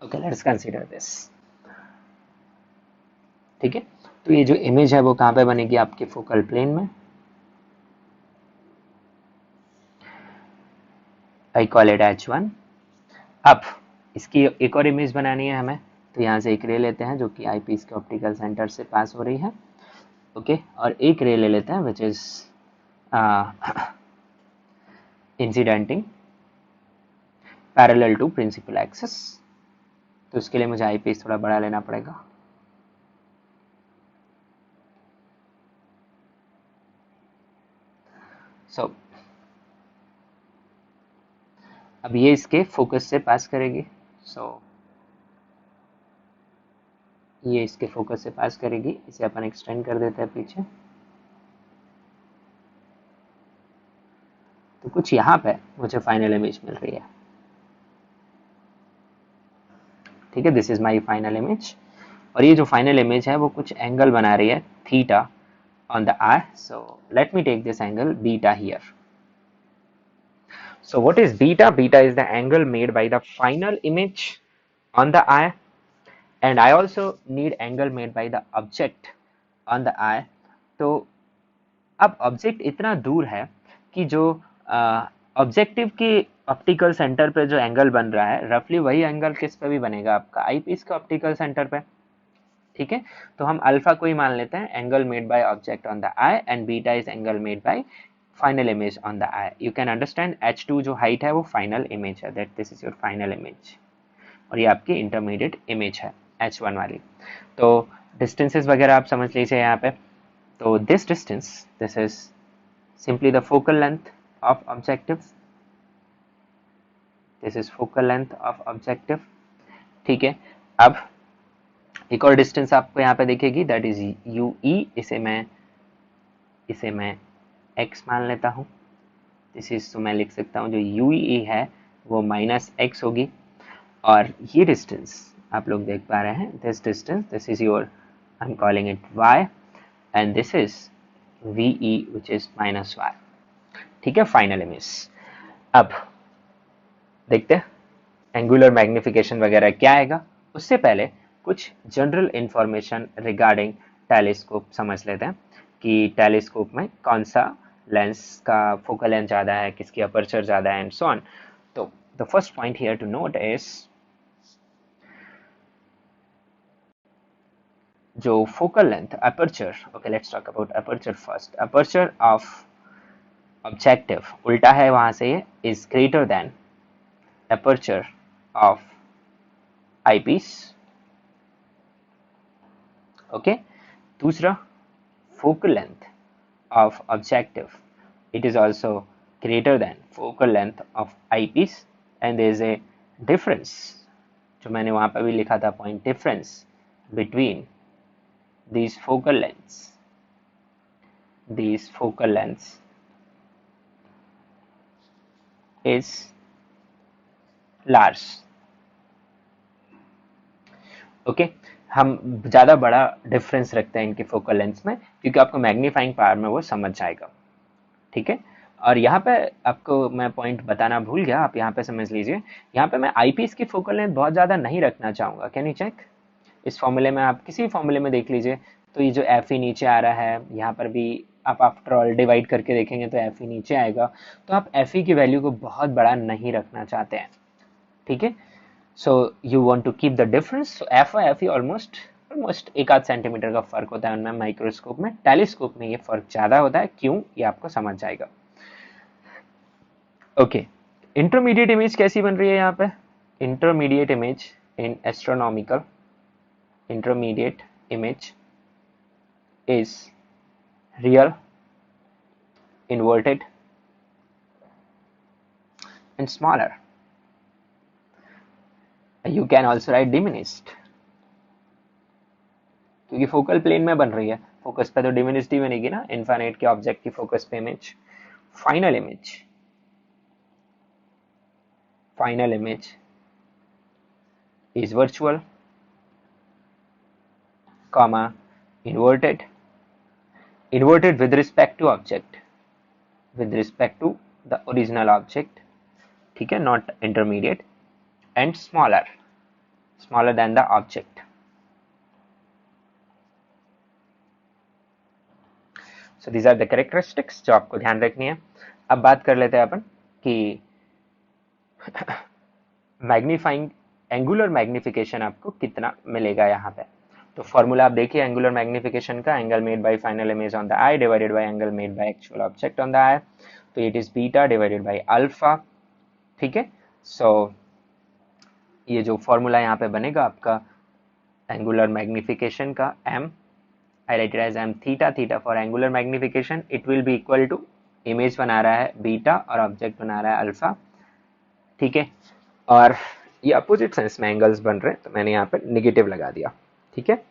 Speaker 1: Okay, let's consider this. ठीक है, तो ये जो इमेज है वो कहाँ पे बनेगी? आपके फोकल प्लेन में। I call it H1। अब इसकी एक और इमेज बनानी है हमें, तो यहाँ से एक रे लेते हैं जो कि आईपीस के ऑप्टिकल सेंटर से पास हो रही है। ओके, और एक रे ले लेते हैं which is incidenting parallel to principal axis. तो इसके लिए मुझे आईपीस थोड़ा बड़ा लेना पड़ेगा। सो अब ये इसके फोकस से पास करेगी। ये इसके फोकस से पास करेगी, इसे अपन एक्सटेंड कर देते हैं पीछे। तो कुछ यहाँ पे मुझे फाइनल इमेज मिल रही है। ठीक है, this is my final image. और ये जो फाइनल इमेज है वो कुछ एंगल बना रही है theta on the eye। So let me take this angle beta here। So what is beta? Beta is the angle made by the final image on the eye, and I also need angle made by the object on the eye। तो अब object इतना दूर है कि जो objective की optical centre पे जो एंगल बन रहा है रफली वही एंगल किस पे भी बनेगा? आपका आईपीस के ऑप्टिकल सेंटर पे। ठीक है, तो हम अल्फा को ही मान लेते हैं angle made by object on the I, and beta is angle made by final image on the I. You can understand H2 जो हाइट है वो फाइनल इमेज है, that this is your final image, और ये आपकी intermediate image है H1 वाली। तो डिस्टेंसेस वगैरह आप समझ लीजिए यहाँ पे। तो this distance, this is simply the focal length of objective, this is focal length of objective. ठीक है, अब एक और डिस्टेंस आपको यहाँ पे दिखेगी, दैट इज UE। इसे मैं x मान लेता हूँ। दिस इज, तो मैं लिख सकता हूँ जो UE है वो -x होगी। और ये डिस्टेंस आप लोग देख पा रहे हैं, this distance, this is your, I am calling it y, and this is VE which is -y। ठीक है, फाइनल इमेज। अब देखते हैं एंगुलर मैग्निफिकेशन वगैरह क्या आएगा। उससे पहले कुछ जनरल इंफॉर्मेशन रिगार्डिंग टेलीस्कोप समझ लेते हैं कि टेलीस्कोप में कौन सा लेंस का फोकल लेंथ ज़्यादा है, किसकी अपर्चर ज़्यादा है, एंड सो ऑन। तो the first point here to note is जो focal length aperture, okay let's talk about aperture first. Aperture of objective उल्टा है वहां से, ये is greater than aperture of eyepiece। okay, दूसरा, focal length of objective, it is also greater than focal length of eyepiece, and there is a difference जो मैंने वहां पर भी लिखा था point, difference between these focal lengths is large. Okay, हम ज़्यादा बड़ा डिफरेंस रखते हैं इनके फोकल लेंथ में, क्योंकि आपको मैग्नीफाइंग पावर में वो समझ जाएगा। ठीक है, और यहाँ पे आपको मैं पॉइंट बताना भूल गया, आप यहाँ पे समझ लीजिए। यहाँ पे मैं आईपीस की फोकल लेंथ बहुत ज़्यादा नहीं रखना चाहूँगा। Can you check? इस फॉर्मूले में आप किसी फॉर्मूले में देख लीजिए, तो ये जो एफ ई नीचे आ रहा है, यहाँ पर भी आप आफ्टर ऑल डिवाइड करके देखेंगे तो एफ ई नीचे आएगा। तो आप एफ ई की वैल्यू को बहुत बड़ा नहीं रखना चाहते हैं। ठीक है, so you want to keep the difference. So F और एफ ई ऑलमोस्ट ऑलमोस्ट एक आध सेंटीमीटर का फर्क होता है उनमें माइक्रोस्कोप में। टेलीस्कोप में ये फर्क ज़्यादा होता है, क्यों, ये आपको समझ जाएगा। ओके, इंटरमीडिएट इमेज कैसी बन रही है यहाँ पे? Intermediate image in astronomical, intermediate image is real, inverted and smaller. You can also write diminished, क्योंकि फोकल प्लेन में बन रही है, फोकस पे तो डिमिनिश्ड ही बनेगी ना, इनफाइनाइट के ऑब्जेक्ट की फोकस पे image. Final image, final image is virtual, comma, inverted, inverted with respect to object, with respect to the original object, ठीक है, not intermediate, and smaller, smaller than the object. So these are the characteristics जो आपको ध्यान रखनी है। अब बात कर लेते हैं अपन कि मैग्नीफाइंग, एंगुलर मैग्निफिकेशन आपको कितना मिलेगा यहाँ पे। तो फॉर्मूला आप देखिए एंगुलर मैग्निफिकेशन का, angle made by final image on the eye divided by angle made by actual object on the eye, तो it is beta divided by alpha. ठीक है, सो ये जो फॉर्मूला यहाँ पे बनेगा आपका एंगुलर मैग्निफिकेशन का, m I write it as m theta, theta for angular magnification, it will be equal to, image बना रहा है बीटा और ऑब्जेक्ट बना रहा है अल्फा। ठीक है, और ये अपोजिट सेंस में एंगल्स बन रहे हैं, तो मैंने यहाँ पे निगेटिव लगा दिया। ठीक है,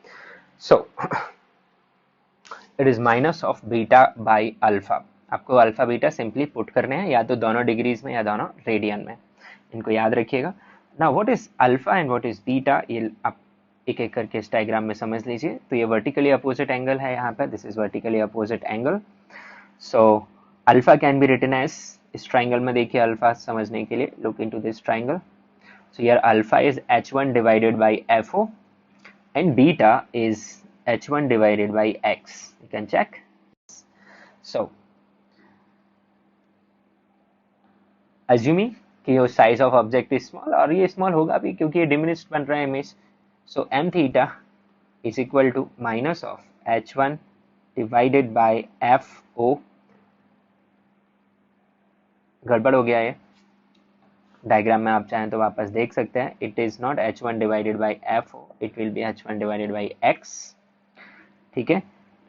Speaker 1: सो it is minus of beta by alpha. आपको अल्फा बीटा सिंपली पुट करने हैं, या तो दोनों डिग्रीज में या दोनों रेडियन में, इनको याद रखिएगा। Now what is alpha and what is beta, ये आप एक एक करके इस डायग्राम में समझ लीजिए। तो ये वर्टिकली अपोजिट एंगल है यहाँ पे, this is vertically opposite angle. So alpha can be written as, इस ट्राइंगल में देखिए अल्फा समझने के लिए, look into this triangle. So here alpha is h1 divided by fo and beta is h1 divided by x. You can check. So assuming कि your size of object is small, और ये small होगा भी क्योंकि ये diminished बन रहा है image, so m theta is equal to minus of h1 divided by fo। गड़बड़ हो गया है डायग्राम में, आप चाहें तो वापस देख सकते हैं। It is not h1 divided by fo, it will B h1 divided by x। ठीक है,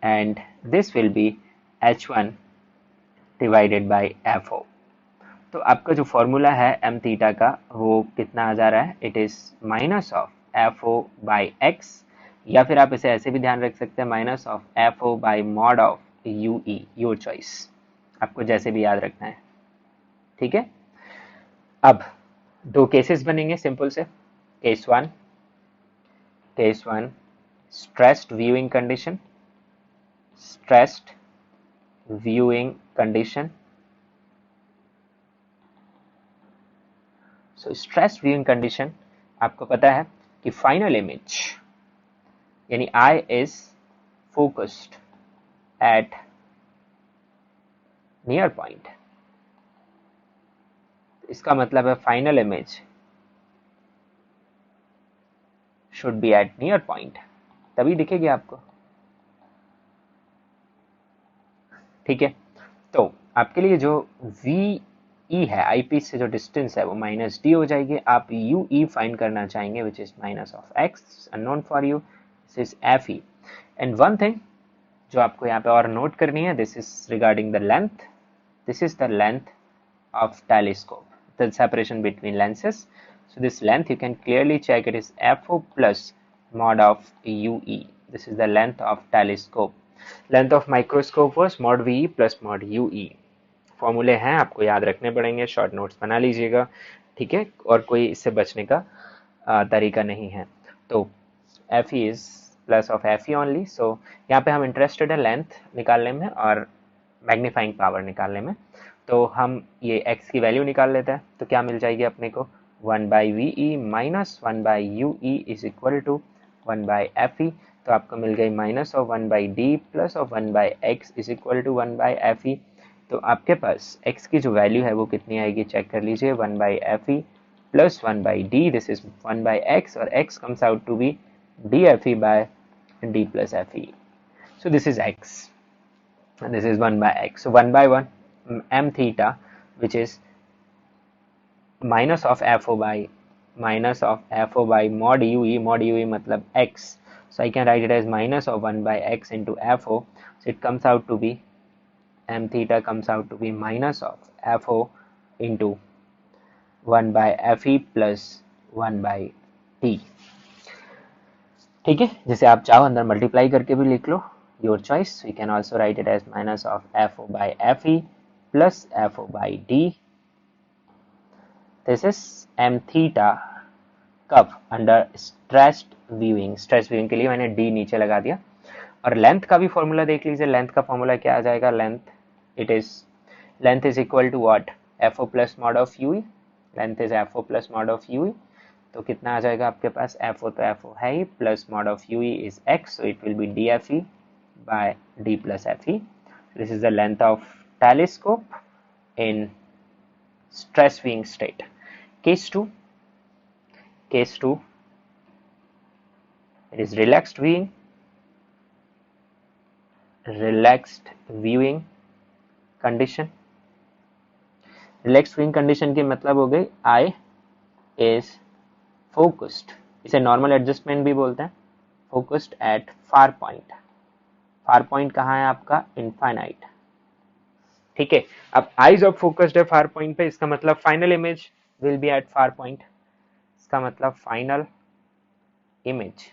Speaker 1: and this will be h1 divided by fo। तो आपका जो फॉर्मूला है m थीटा का, वो कितना आ जा रहा है? It is minus of fo by x, या फिर आप इसे ऐसे भी ध्यान रख सकते हैं, minus of fo by mod of ue, your choice, आपको जैसे भी याद रखना है। ठीक है, अब दो केसेस बनेंगे सिंपल से। Case one stressed viewing condition, stressed viewing condition. So stressed viewing condition, आपको पता है कि फाइनल इमेज यानी eye is focused at near point, इसका मतलब है final image should be at near point, तभी दिखेगी आपको। ठीक है, तो आपके लिए जो वी ई है, आई पीस से जो डिस्टेंस है वो माइनस डी हो जाएगी। आप यू ई फाइंड करना चाहेंगे which is minus of x, unknown for you, this is F E. And one thing जो आपको यहाँ पे और नोट करनी है, this is regarding the length, this is the length of telescope, the separation between lenses. So this length you can clearly check, it is fo plus mod of ue. This is the length of telescope. Length of microscope was mod ve plus mod ue. फॉर्मूले हैं, आपको याद रखने पड़ेंगे, short notes बना लीजिएगा, ठीक है, और कोई इससे बचने का तरीका नहीं है। तो F E is plus of F E only. So यहाँ पे हम इंटरेस्टेड है लेंथ निकालने में और मैग्नीफाइंग पावर निकालने में। तो हम ये x की वैल्यू निकाल लेते हैं, तो क्या मिल जाएगी अपने को, 1 by V E minus 1 by U E is equal to 1 by F E. तो आपको मिल गई minus of 1 by D plus of 1 by X is equal to 1 by F E. तो आपके पास x की जो वैल्यू है वो कितनी आएगी, चेक कर लीजिए, 1 by F E plus 1 by D, this is 1 by X, और x comes out to be D F E by D plus F E. So this is x and this is 1 by x. So 1 by 1 m theta, which is minus of FO by mod UE. Mod UE matlab x. So I can write it as minus of 1 by x into FO. So it comes out to be, m theta comes out to be minus of FO into 1 by FE plus 1 by T. ठीक है, जिसे आप चाहो अंदर multiply करके भी लिख लो, your choice. We can also write it as minus of FO by FE plus FO by D. This is m theta कब, under stressed viewing. Stress viewing के लिए मैंने D नीचे लगा दिया। और लेंथ का भी फॉर्मूला देख लीजिए, लेंथ का फॉर्मूला क्या आ जाएगा, length is equal to what, FO plus mod of UE। Length is FO plus mod of UE। तो कितना आ जाएगा आपके पास, FO तो FO है ही, plus mod of UE is x, so it will be DFE by D plus FE. This is the length of telescope in stress viewing state. Case 2, it is relaxed viewing condition. Relaxed viewing condition की मतलब हो गई eye is focused, इसे normal adjustment भी बोलते हैं, focused at far point. Far point कहाँ है आपका, इनफाइनाइट, ठीक है। अब आईज ऑफ फोकस्ड है फार पॉइंट पे, इसका मतलब final image will B at far point, इसका मतलब final image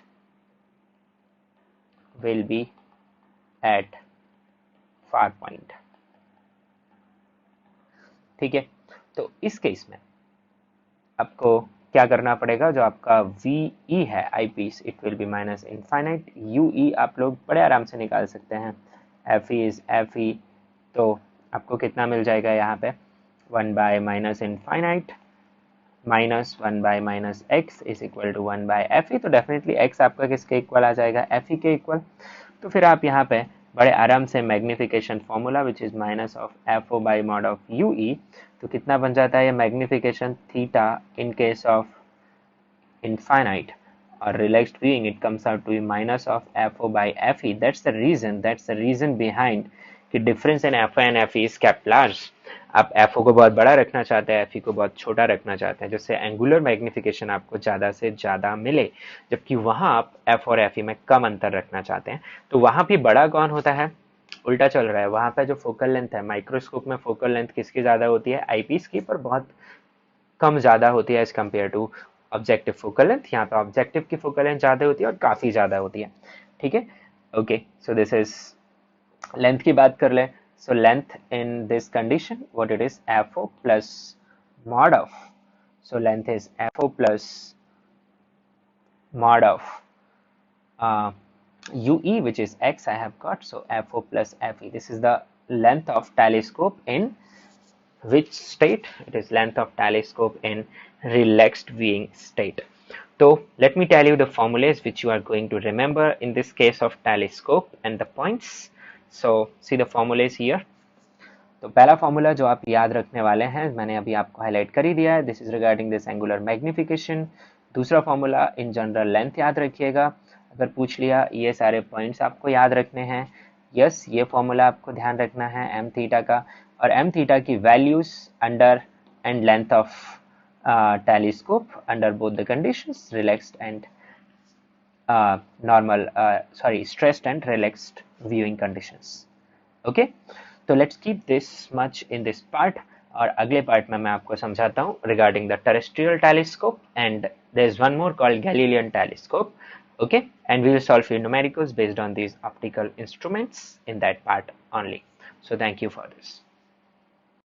Speaker 1: will B at far point, ठीक है। तो इस केस में आपको क्या करना पड़ेगा, जो आपका VE है eyepiece, it will be minus infinite, UE आप लोग बड़े आराम से निकाल सकते हैं, FE इज FE, तो आपको कितना मिल जाएगा यहाँ पे, 1 by minus infinite minus 1 by minus x is equal to 1 by FE। तो डेफिनेटली x आपका किसके इक्वल आ जाएगा, FE के इक्वल। तो फिर आप यहाँ पे बड़े आराम से magnification formula which is minus of FO by mod of UE, तो कितना बन जाता है ये magnification theta in case of infinite or relaxed viewing, it comes out to be minus of FO by FE. That's the reason behind कि difference in FO and FE is kept large. आप FO को बहुत बड़ा रखना चाहते हैं, FE को बहुत छोटा रखना चाहते हैं, जिससे एंगुलर मैग्निफिकेशन आपको ज़्यादा से ज़्यादा मिले, जबकि वहाँ आप F और FE में कम अंतर रखना चाहते हैं। तो वहाँ भी बड़ा कौन होता है, उल्टा चल रहा है, वहाँ पे जो फोकल लेंथ है, माइक्रोस्कोप में फोकल लेंथ किसकी ज़्यादा होती है, आईपीस की, पर बहुत कम ज़्यादा होती है as compare to objective focal length. यहाँ पे ऑब्जेक्टिव की फोकल लेंथ ज़्यादा होती है और काफ़ी ज़्यादा होती है, ठीक है। Okay, so this is length की बात कर ले। So length in this condition what it is, FO plus mod of, so length is FO plus mod of UE, which is x I have got, so FO plus FE. This is the length of telescope in which state, it is length of telescope in relaxed viewing state. So let me tell you the formulas which you are going to remember in this case of telescope and the points. So see the formulas here. तो पहला formula जो आप याद रखने वाले हैं मैंने अभी आपको हाईलाइट कर ही दिया है, this is regarding this angular magnification. दूसरा फॉर्मूला इन जनरल लेंथ याद रखिएगा, अगर पूछ लिया ये सारे पॉइंट्स आपको याद रखने हैं। यस, ये फॉर्मूला आपको ध्यान रखना है एम थीटा का, और एम थीटा की values under and length of telescope under both the conditions, relaxed and normal, sorry stressed and relaxed viewing conditions. Okay, तो let's keep this much in this part, और अगले part में मैं आपको समझाता हूँ regarding the terrestrial telescope, and there is one more called Galilean telescope. Okay, and we will solve few numericals based on these optical instruments in that part only. So thank you for this.